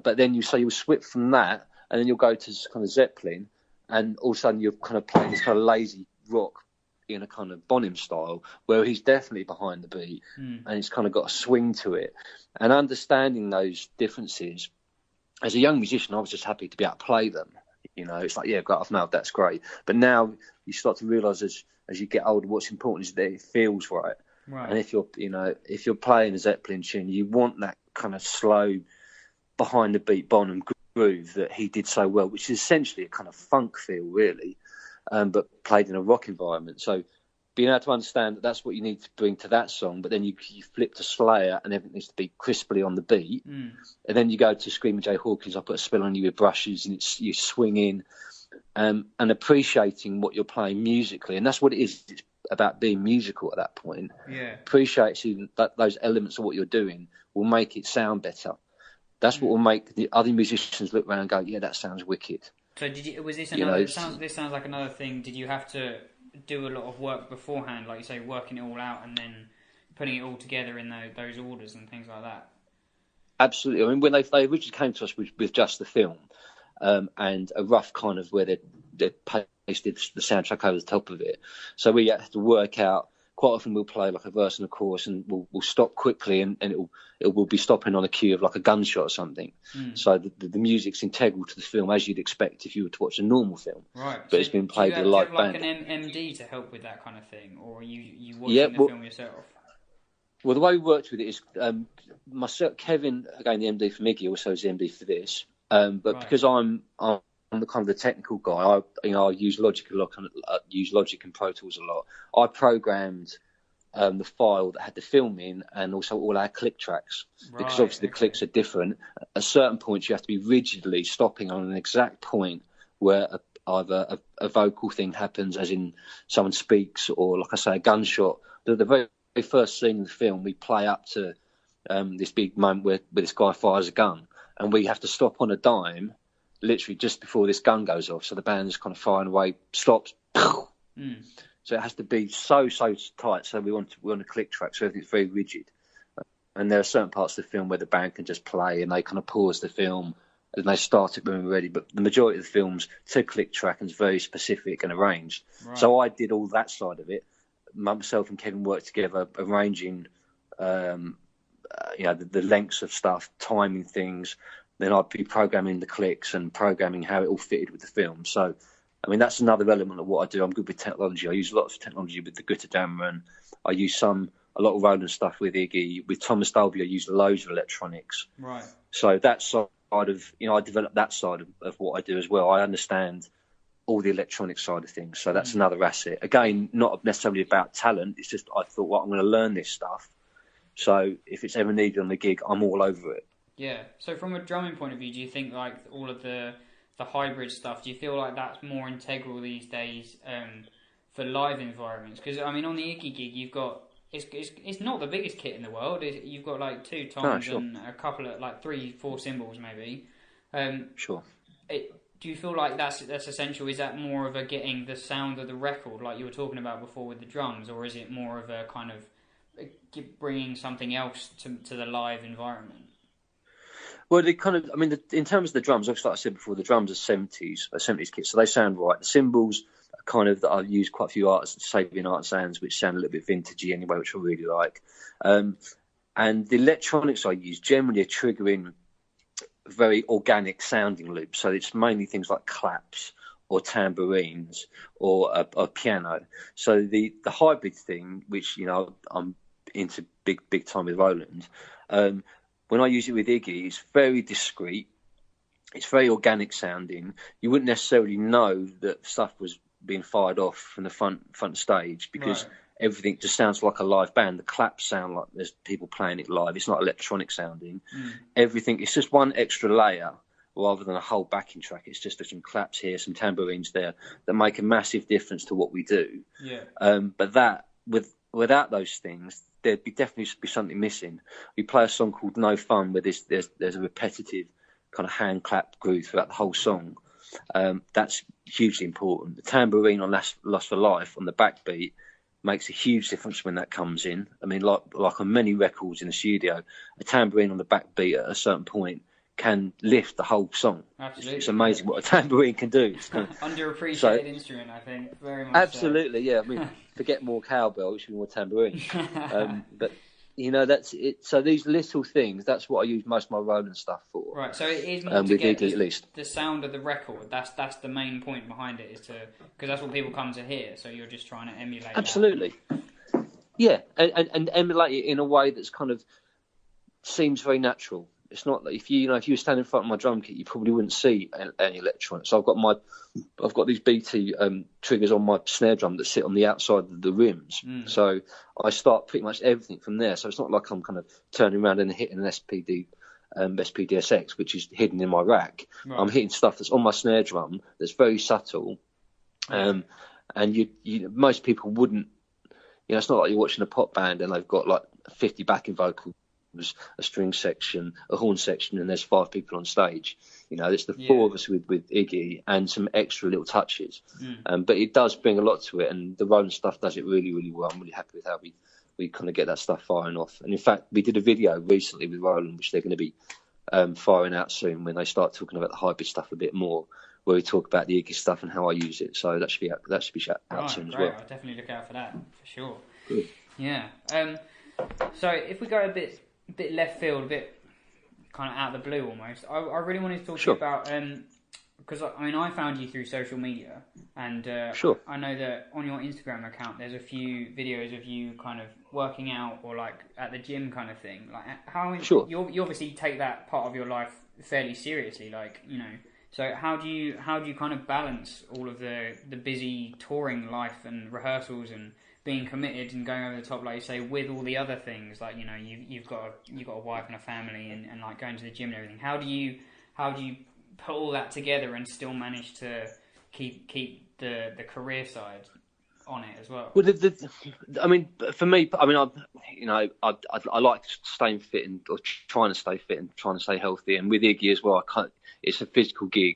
Speaker 2: But then you'll switch from that, and then you'll go to kind of Zeppelin, and all of a sudden you're kind of playing this kind of lazy rock in a kind of Bonham style, where he's definitely behind the beat, and it's kind of got a swing to it. And understanding those differences, as a young musician, I was just happy to be able to play them. It's like, yeah, got off now, that's great. But now you start to realise as you get older, what's important is that it feels right.
Speaker 4: Right.
Speaker 2: And if you're playing a Zeppelin tune, you want that kind of slow, behind the beat Bonham groove that he did so well, which is essentially a kind of funk feel, really, but played in a rock environment. So being able to understand that that's what you need to bring to that song, but then you flip to Slayer and everything needs to be crisply on the beat, and then you go to Screaming Jay Hawkins, I put a spell on you with Brushes, and you swing in, and appreciating what you're playing musically, and that's what it is. It's about being musical at that point.
Speaker 4: Yeah.
Speaker 2: Appreciating that those elements of what you're doing will make it sound better. That's what will make the other musicians look around and go, yeah, that sounds wicked.
Speaker 4: So was this another? This sounds like another thing. Did you have to do a lot of work beforehand, like you say, working it all out and then putting it all together in those orders and things like that?
Speaker 2: Absolutely. I mean, when they originally came to us with just the film and a rough kind of where they pasted the soundtrack over the top of it, so we had to work out. Quite often we'll play like a verse and a chorus, and we'll stop quickly, and it will be stopping on a cue of like a gunshot or something. So the music's integral to the film, as you'd expect if you were to watch a normal film.
Speaker 4: Right.
Speaker 2: But it's been played with a live band.
Speaker 4: Do you have an MD to help with that kind of thing, or are you watching the film yourself?
Speaker 2: Well, the way we worked with it is myself, Kevin, again the MD for Iggy, also is the MD for this. But because I'm the kind of the technical guy, I use Logic a lot, use Logic and Pro Tools a lot. I programmed the file that had the film in, and also all our click tracks, because obviously the clicks are different. At certain points, you have to be rigidly stopping on an exact point where either a vocal thing happens, as in someone speaks, or like I say, a gunshot. The very first scene in the film, we play up to this big moment where this guy fires a gun, and we have to stop on a dime, literally just before this gun goes off. So the band is kind of firing away, stops. So it has to be so tight. So we're on a click track, so everything's very rigid. And there are certain parts of the film where the band can just play, and they kind of pause the film and they start it when we're ready. But the majority of the film's to click track and it's very specific and arranged. Right. So I did all that side of it. Myself and Kevin worked together, arranging, the lengths of stuff, timing things. Then I'd be programming the clicks and programming how it all fitted with the film. So, I mean, that's another element of what I do. I'm good with technology. I use lots of technology with the Gutterdammerung. I use some a lot of Roland stuff with Iggy. With Thomas Dolby, I used loads of electronics.
Speaker 4: Right.
Speaker 2: So that side of, I developed that side of what I do as well. I understand all the electronic side of things. So that's another asset. Again, not necessarily about talent. It's just I thought, well, I'm going to learn this stuff. So if it's ever needed on the gig, I'm all over it.
Speaker 4: Yeah. So from a drumming point of view, do you think like all of the hybrid stuff, do you feel like that's more integral these days for live environments? Because I mean, on the Iggy gig, you've got it's not the biggest kit in the world. You've got like 2 toms and a couple of like 3-4 cymbals maybe.
Speaker 2: Sure.
Speaker 4: Do you feel like that's essential? Is that more of a getting the sound of the record, like you were talking about before with the drums, or is it more of a kind of bringing something else to the live environment?
Speaker 2: Well, they kind of, I mean, in terms of the drums, like I said before, the drums are 70s kits, so they sound right. The cymbals are kind of, that I've used quite a few Sabian art sounds, which sound a little bit vintagey anyway, which I really like. And the electronics I use generally are triggering very organic sounding loops. So it's mainly things like claps or tambourines or a piano. So the hybrid thing, which, I'm into big time with Roland, when I use it with Iggy, it's very discreet. It's very organic sounding. You wouldn't necessarily know that stuff was being fired off from the front stage because everything just sounds like a live band. The claps sound like there's people playing it live. It's not electronic sounding. Everything, it's just one extra layer rather than a whole backing track. It's just some claps here, some tambourines there that make a massive difference to what we do. Yeah. But that, without those things, there'd definitely be something missing. We play a song called No Fun where there's a repetitive kind of hand clap groove throughout the whole song. That's hugely important. The tambourine on Lust for Life on the backbeat makes a huge difference when that comes in. I mean, like on many records in the studio, a tambourine on the backbeat at a certain point can lift the whole song.
Speaker 4: Absolutely.
Speaker 2: It's amazing what a tambourine can do. It's kind of,
Speaker 4: underappreciated instrument, I think, very much.
Speaker 2: Absolutely, yeah. I mean, forget more cowbell, it should be more tambourine. But that's it. So these little things, that's what I use most of my Roland stuff for.
Speaker 4: Right. So it is more to
Speaker 2: with
Speaker 4: get
Speaker 2: Iggy, at least.
Speaker 4: The sound of the record. That's the main point behind it, is because that's what people come to hear. So you're just trying to emulate.
Speaker 2: Absolutely. That. Yeah, and emulate it in a way that's kind of seems very natural. It's not that if you were standing in front of my drum kit, you probably wouldn't see any electronics. So I've got these BT triggers on my snare drum that sit on the outside of the rims. So I start pretty much everything from there. So it's not like I'm kind of turning around and hitting an SPDSX, which is hidden in my rack. Right. I'm hitting stuff that's on my snare drum that's very subtle. And most people wouldn't. It's not like you're watching a pop band and they've got like 50 backing vocals, a string section, a horn section, and there's 5 people on stage. It's the 4 of us with Iggy and some extra little touches. But it does bring a lot to it, and the Roland stuff does it really, really well. I'm really happy with how we kind of get that stuff firing off. And in fact, we did a video recently with Roland, which they're going to be firing out soon when they start talking about the hybrid stuff a bit more, where we talk about the Iggy stuff and how I use it. So that should be out soon as well.
Speaker 4: I'll definitely look out for that, for sure.
Speaker 2: Good.
Speaker 4: Yeah. So if we go a bit left field, a bit kind of out of the blue almost, I really wanted to talk to you about, because I found you through social media, and I know that on your Instagram account there's a few videos of you kind of working out or like at the gym kind of thing. Like you obviously take that part of your life fairly seriously, so how do you kind of balance all of the busy touring life and rehearsals and being committed and going over the top, like you say, with all the other things, like you've got a wife and a family and like going to the gym and everything. How do you put all that together and still manage to keep the career side on it as well?
Speaker 2: Well, I mean, for me, I like staying fit or trying to stay fit and trying to stay healthy. And with Iggy as well, it's a physical gig,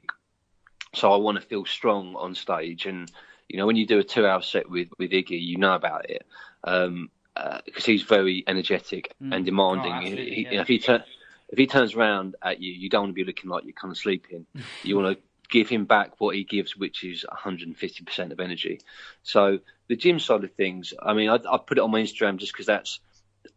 Speaker 2: so I want to feel strong on stage. And when you do a 2-hour set with Iggy, you know about it, because he's very energetic and demanding. If he turns around at you, you don't want to be looking like you're kind of sleeping. You want to give him back what he gives, which is 150% of energy. So the gym side of things, I mean, I put it on my Instagram just because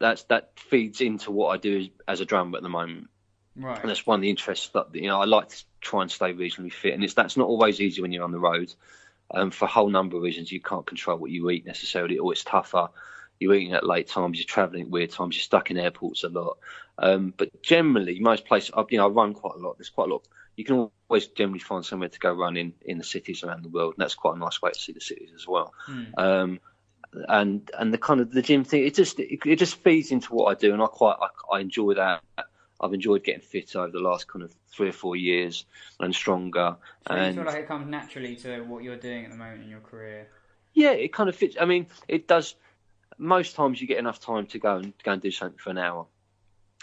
Speaker 2: that feeds into what I do as a drummer at the moment. Right. And that's one of the interests that I like to try and stay reasonably fit, and that's not always easy when you're on the road. For a whole number of reasons, you can't control what you eat necessarily, or it's tougher. you're eating at late times, you're travelling at weird times, you're stuck in airports a lot. But generally, most places, I run quite a lot. There's quite a lot. You can always generally find somewhere to go run in the cities around the world, and that's quite a nice way to see the cities as well. And the kind of the gym thing, it just feeds into what I do, and I enjoy that. I've enjoyed getting fit over the last kind of 3 or 4 years and stronger.
Speaker 4: So
Speaker 2: and
Speaker 4: you feel like it comes naturally to what you're doing at the moment in your career?
Speaker 2: Yeah, it kind of fits. I mean, it does. Most times you get enough time to go and do something for an hour.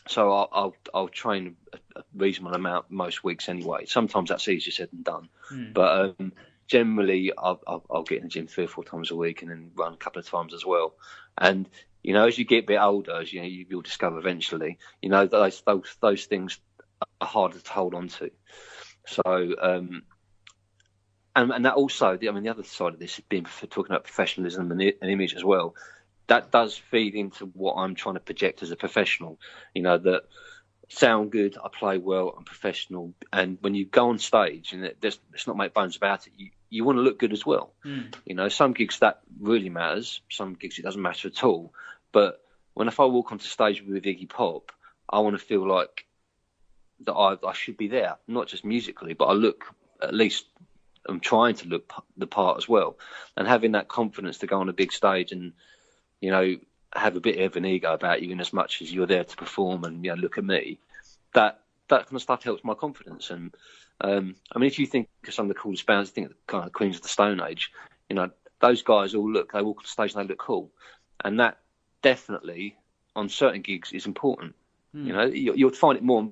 Speaker 2: So I'll train a reasonable amount most weeks anyway. Sometimes that's easier said than done. But generally I'll get in the gym 3 or 4 times a week and then run a couple of times as well. And as you get a bit older, you'll discover eventually, those things are harder to hold on to. So, and that also, the other side of this is talking about professionalism and image as well. That does feed into what I'm trying to project as a professional. That sound good, I play well, I'm professional. And when you go on stage, and let's not make bones about it, you want to look good as well. Some gigs that really matters, some gigs it doesn't matter at all. But if I walk onto stage with Iggy Pop, I want to feel like that I should be there, not just musically, but I look, at least I'm trying to look the part as well. And having that confidence to go on a big stage and have a bit of an ego about you in as much as you're there to perform and, look at me, that kind of stuff helps my confidence. And, if you think of some of the coolest bands, you think of the kind of Queens of the Stone Age, those guys they walk on the stage and they look cool. And that definitely, on certain gigs, is important. You'll find it more,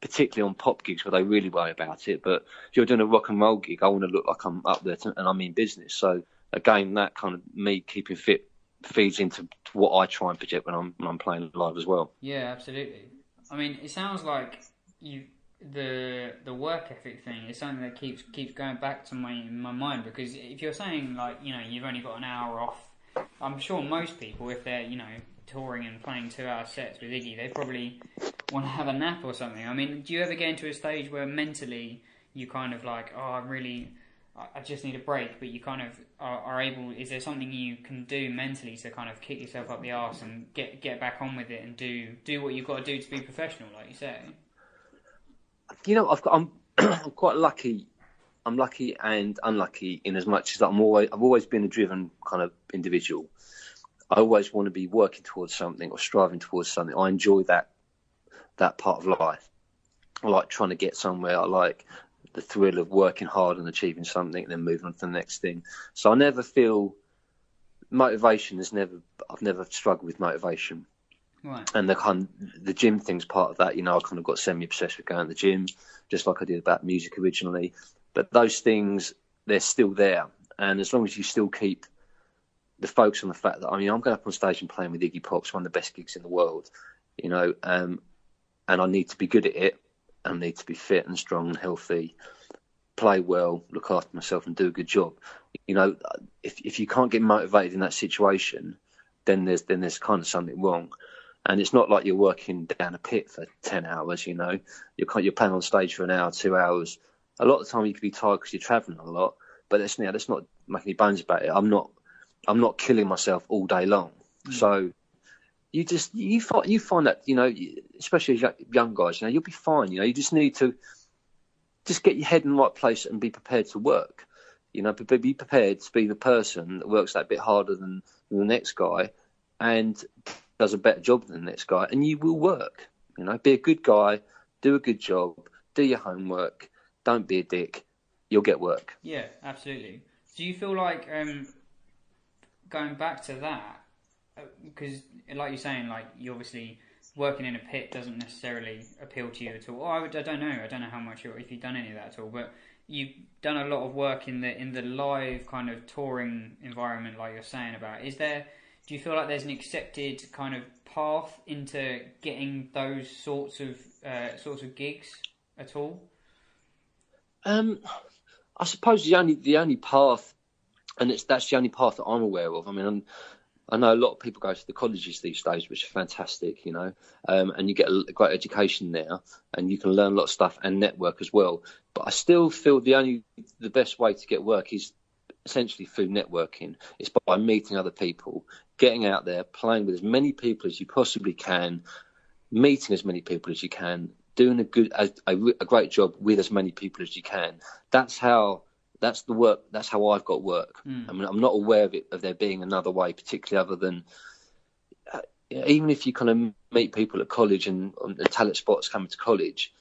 Speaker 2: particularly on pop gigs where they really worry about it. But if you're doing a rock and roll gig, I want to look like I'm up there and I'm in business. So, again, that kind of me keeping fit feeds into what I try and project when I'm playing live as well.
Speaker 4: Yeah, absolutely. It sounds like the work ethic thing is something that keeps going back to my mind, because if you're saying you've only got an hour off, I'm sure most people, if they're touring and playing 2-hour sets with Iggy, they probably want to have a nap or something. Do you ever get into a stage where mentally you kind of like, I just need a break, but you kind of are able, is there something you can do mentally to kind of kick yourself up the arse and get back on with it and do what you've got to do to be professional, like you say?
Speaker 2: I'm quite lucky. I'm lucky and unlucky in as much as I've always been a driven kind of individual. I always want to be working towards something or striving towards something. I enjoy that part of life. I like trying to get somewhere. I like the thrill of working hard and achieving something and then moving on to the next thing. So I never feel motivation I've never struggled with motivation.
Speaker 4: Right.
Speaker 2: And the gym thing's part of that. I kind of got semi-obsessed with going to the gym, just like I did about music originally. But those things, they're still there. And as long as you still keep the focus on the fact that, I'm going up on stage and playing with Iggy Pop, it's one of the best gigs in the world, and I need to be good at it. I need to be fit and strong and healthy, play well, look after myself and do a good job. If you can't get motivated in that situation, then there's kind of something wrong. And it's not like you're working down a pit for 10 hours, you're playing on stage for an hour, 2 hours. A lot of the time you can be tired because you're travelling a lot, but let's not make any bones about it. I'm not killing myself all day long. So you find that, especially as young guys, you'll be fine. You just need to just get your head in the right place and be prepared to work. Be prepared to be the person that works that bit harder than the next guy and does a better job than the next guy, and you will work. Be a good guy, do a good job, do your homework, don't be a dick. You'll get work.
Speaker 4: Yeah, absolutely. Do you feel like going back to that, because like you're saying, you obviously working in a pit doesn't necessarily appeal to you at all. I don't know how much if you've done any of that at all, but you've done a lot of work in the live kind of touring environment, like you're saying about. Do you feel like there's an accepted kind of path into getting those sorts of gigs at all?
Speaker 2: I suppose the only path, and that's the only path that I'm aware of. I know a lot of people go to the colleges these days, which are fantastic, and you get a great education there, and you can learn a lot of stuff and network as well. But I still feel the best way to get work is essentially through networking. It's by meeting other people, getting out there, playing with as many people as you possibly can, meeting as many people as you can, doing a great job with as many people as you can. That's the work. That's how I've got work. I mean, I'm not aware of there being another way, particularly other than even if you kind of meet people at college and talent spots coming to college.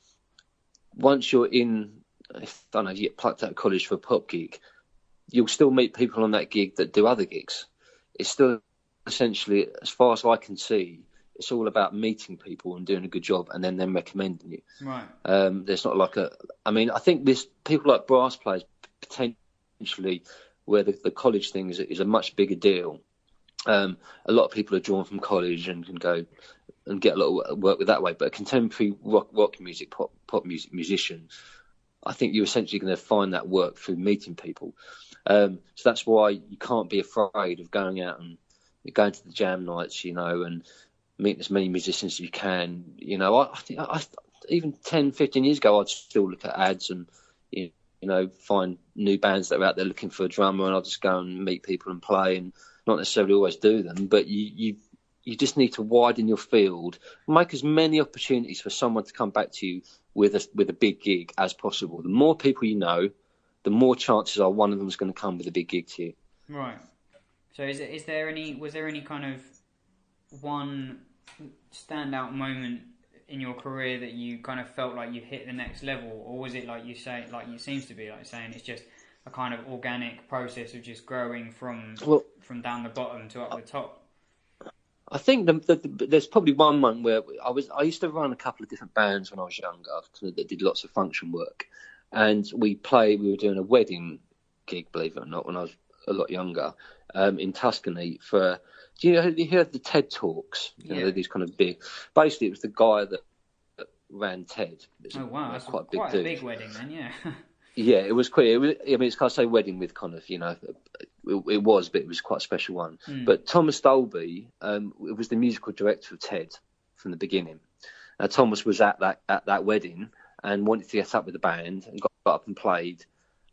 Speaker 2: Once you're in, if I don't know, you get plucked out of college for a pop gig, you'll still meet people on that gig that do other gigs. It's still essentially, as far as I can see, it's all about meeting people and doing a good job and then them recommending you.
Speaker 4: Right.
Speaker 2: There's not like I mean, I think people like brass players potentially where the college thing is a much bigger deal. A lot of people are drawn from college and can go and get a lot of work with that way. But a contemporary rock music, pop music musician, I think you're essentially going to find that work through meeting people. So that's why you can't be afraid of going out and going to the jam nights, and meeting as many musicians as you can. I think even 10, 15 years ago, I'd still look at ads and, find new bands that are out there looking for a drummer, and I'll just go and meet people and play, and not necessarily always do them, but you just need to widen your field, make as many opportunities for someone to come back to you with a big gig as possible. The more people you know, the more chances are one of them is going to come with a big gig to you.
Speaker 4: Right. So was there any kind of one standout moment in your career that you kind of felt like you hit the next level, or was it like you seems to be like saying it's just a kind of organic process of just growing from down the bottom to up the top?
Speaker 2: I think there's probably one month where I used to run a couple of different bands when I was younger that did lots of function work, and we were doing a wedding gig, believe it or not, when I was a lot younger, in Tuscany for. Do you hear the TED Talks? They're these kind of big. Basically, it was the guy that ran TED.
Speaker 4: Oh wow, that's quite
Speaker 2: a
Speaker 4: big wedding then, yeah.
Speaker 2: Yeah, it was quite. It's kind of say wedding with kind of, it was, but it was quite a special one. But Thomas Dolby, was the musical director of TED from the beginning. Thomas was at that wedding and wanted to get up with the band and got up and played.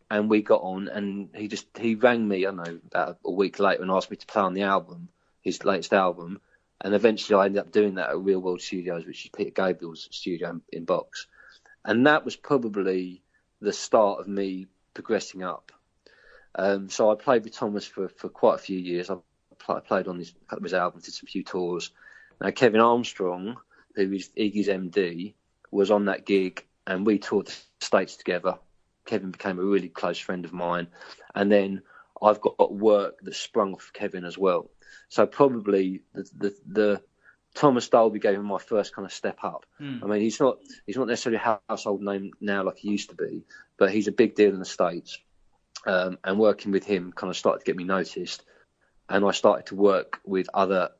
Speaker 2: And we got on, and he rang me, I don't know, about a week later and asked me to play on the album, his latest album. And eventually I ended up doing that at Real World Studios, which is Peter Gabriel's studio in Box. And that was probably the start of me progressing up. So I played with Thomas for quite a few years. I played on a couple of his albums, did some few tours. Now, Kevin Armstrong, who is Iggy's MD, was on that gig, and we toured the States together. Kevin became a really close friend of mine. And then I've got work that sprung off Kevin as well. So probably the Thomas Dolby gave him my first kind of step up. I mean, he's not necessarily a household name now like he used to be, but he's a big deal in the States. And working with him kind of started to get me noticed. And I started to work with other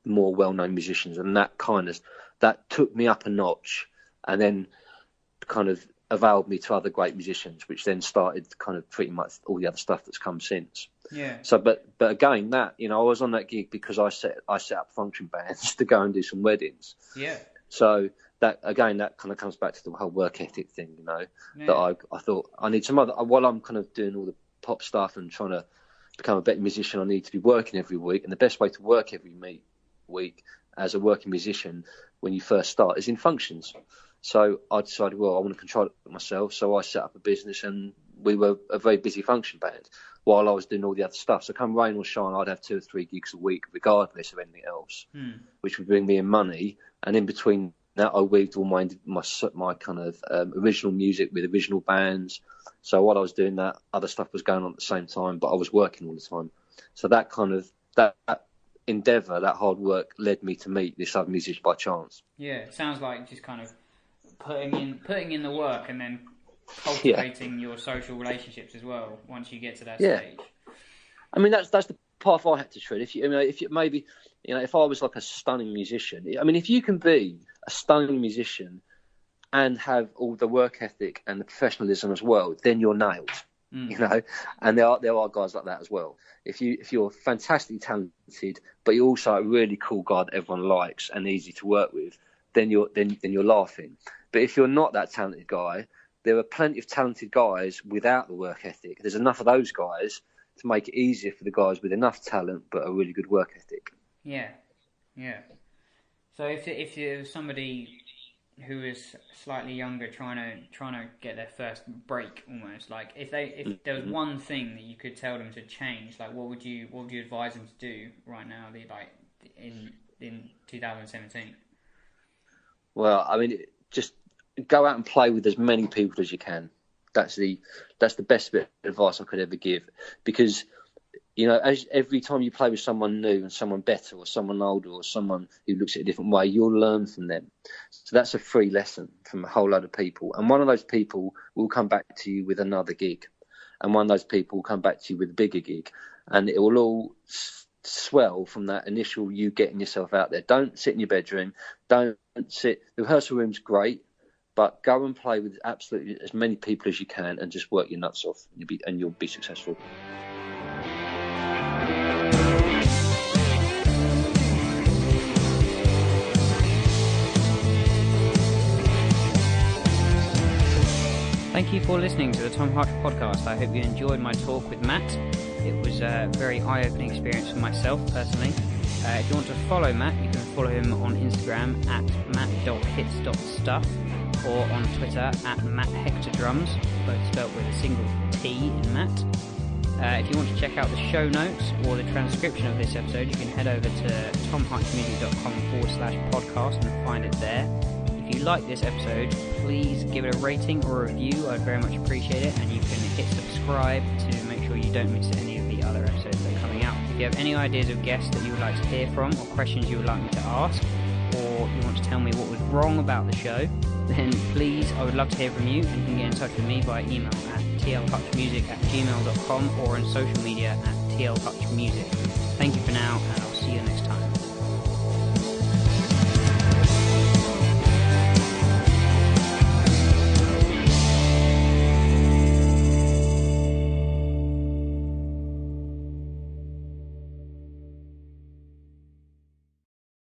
Speaker 2: more well-known musicians, and that took me up a notch, and then kind of availed me to other great musicians, which then started kind of pretty much all the other stuff that's come since.
Speaker 4: Yeah.
Speaker 2: So, but again, that I was on that gig because I set up function bands to go and do some weddings.
Speaker 4: Yeah.
Speaker 2: So that kind of comes back to the whole work ethic thing, that I thought I need some other, while I'm kind of doing all the pop stuff and trying to become a better musician, I need to be working every week. And the best way to work every week as a working musician when you first start is in functions. So I decided, I want to control it myself. So I set up a business, and we were a very busy function band while I was doing all the other stuff. So come rain or shine, I'd have 2 or 3 gigs a week, regardless of anything else, which would bring me in money. And in between that, I weaved all my kind of original music with original bands. So while I was doing that, other stuff was going on at the same time, but I was working all the time. So that kind of that endeavour, that hard work, led me to meet this other musician by chance.
Speaker 4: Yeah, it sounds like just kind of putting in the work and then cultivating your social relationships as well once you get to that stage.
Speaker 2: I mean, that's the path I had to tread. If I was like a stunning musician, I mean, if you can be a stunning musician and have all the work ethic and the professionalism as well, then you're nailed. And there are guys like that as well. If you're fantastically talented, but you're also a really cool guy that everyone likes and easy to work with, then you're laughing. But if you're not that talented guy, there are plenty of talented guys without the work ethic. There's enough of those guys to make it easier for the guys with enough talent but a really good work ethic.
Speaker 4: Yeah. So if there's somebody who is slightly younger trying to get their first break, almost, like if there was one thing that you could tell them to change, like what would you advise them to do right now, in 2017?
Speaker 2: Well, I mean, just go out and play with as many people as you can. That's the best bit of advice I could ever give, because as every time you play with someone new and someone better or someone older or someone who looks at it a different way, you'll learn from them. So that's a free lesson from a whole load of people. And one of those people will come back to you with another gig. And one of those people will come back to you with a bigger gig. And it will all swell from that initial you getting yourself out there. Don't sit in your bedroom. Don't sit. The rehearsal room's great, but go and play with absolutely as many people as you can and just work your nuts off, and you'll be successful.
Speaker 4: Thank you for listening to the Tom Hutch podcast. I hope you enjoyed my talk with Matt. It was a very eye-opening experience for myself personally. If you want to follow Matt, you can follow him on Instagram at matt.hits.stuff or on Twitter at @HECTORDrums, both spelt with a single T in Matt. If you want to check out the show notes or the transcription of this episode, you can head over to tomhutchmusic.com/podcast and find it there. If you like this episode, please give it a rating or a review. I'd very much appreciate it. And you can hit subscribe to make sure you don't miss any of the other episodes that are coming out. If you have any ideas of guests that you would like to hear from, or questions you would like me to ask, or you want to tell me what was wrong about the show, then please, I would love to hear from you. And you can get in touch with me by email at tlhutchmusic@gmail.com or on social media at tlhutchmusic. Thank you for now, and I'll see you next time.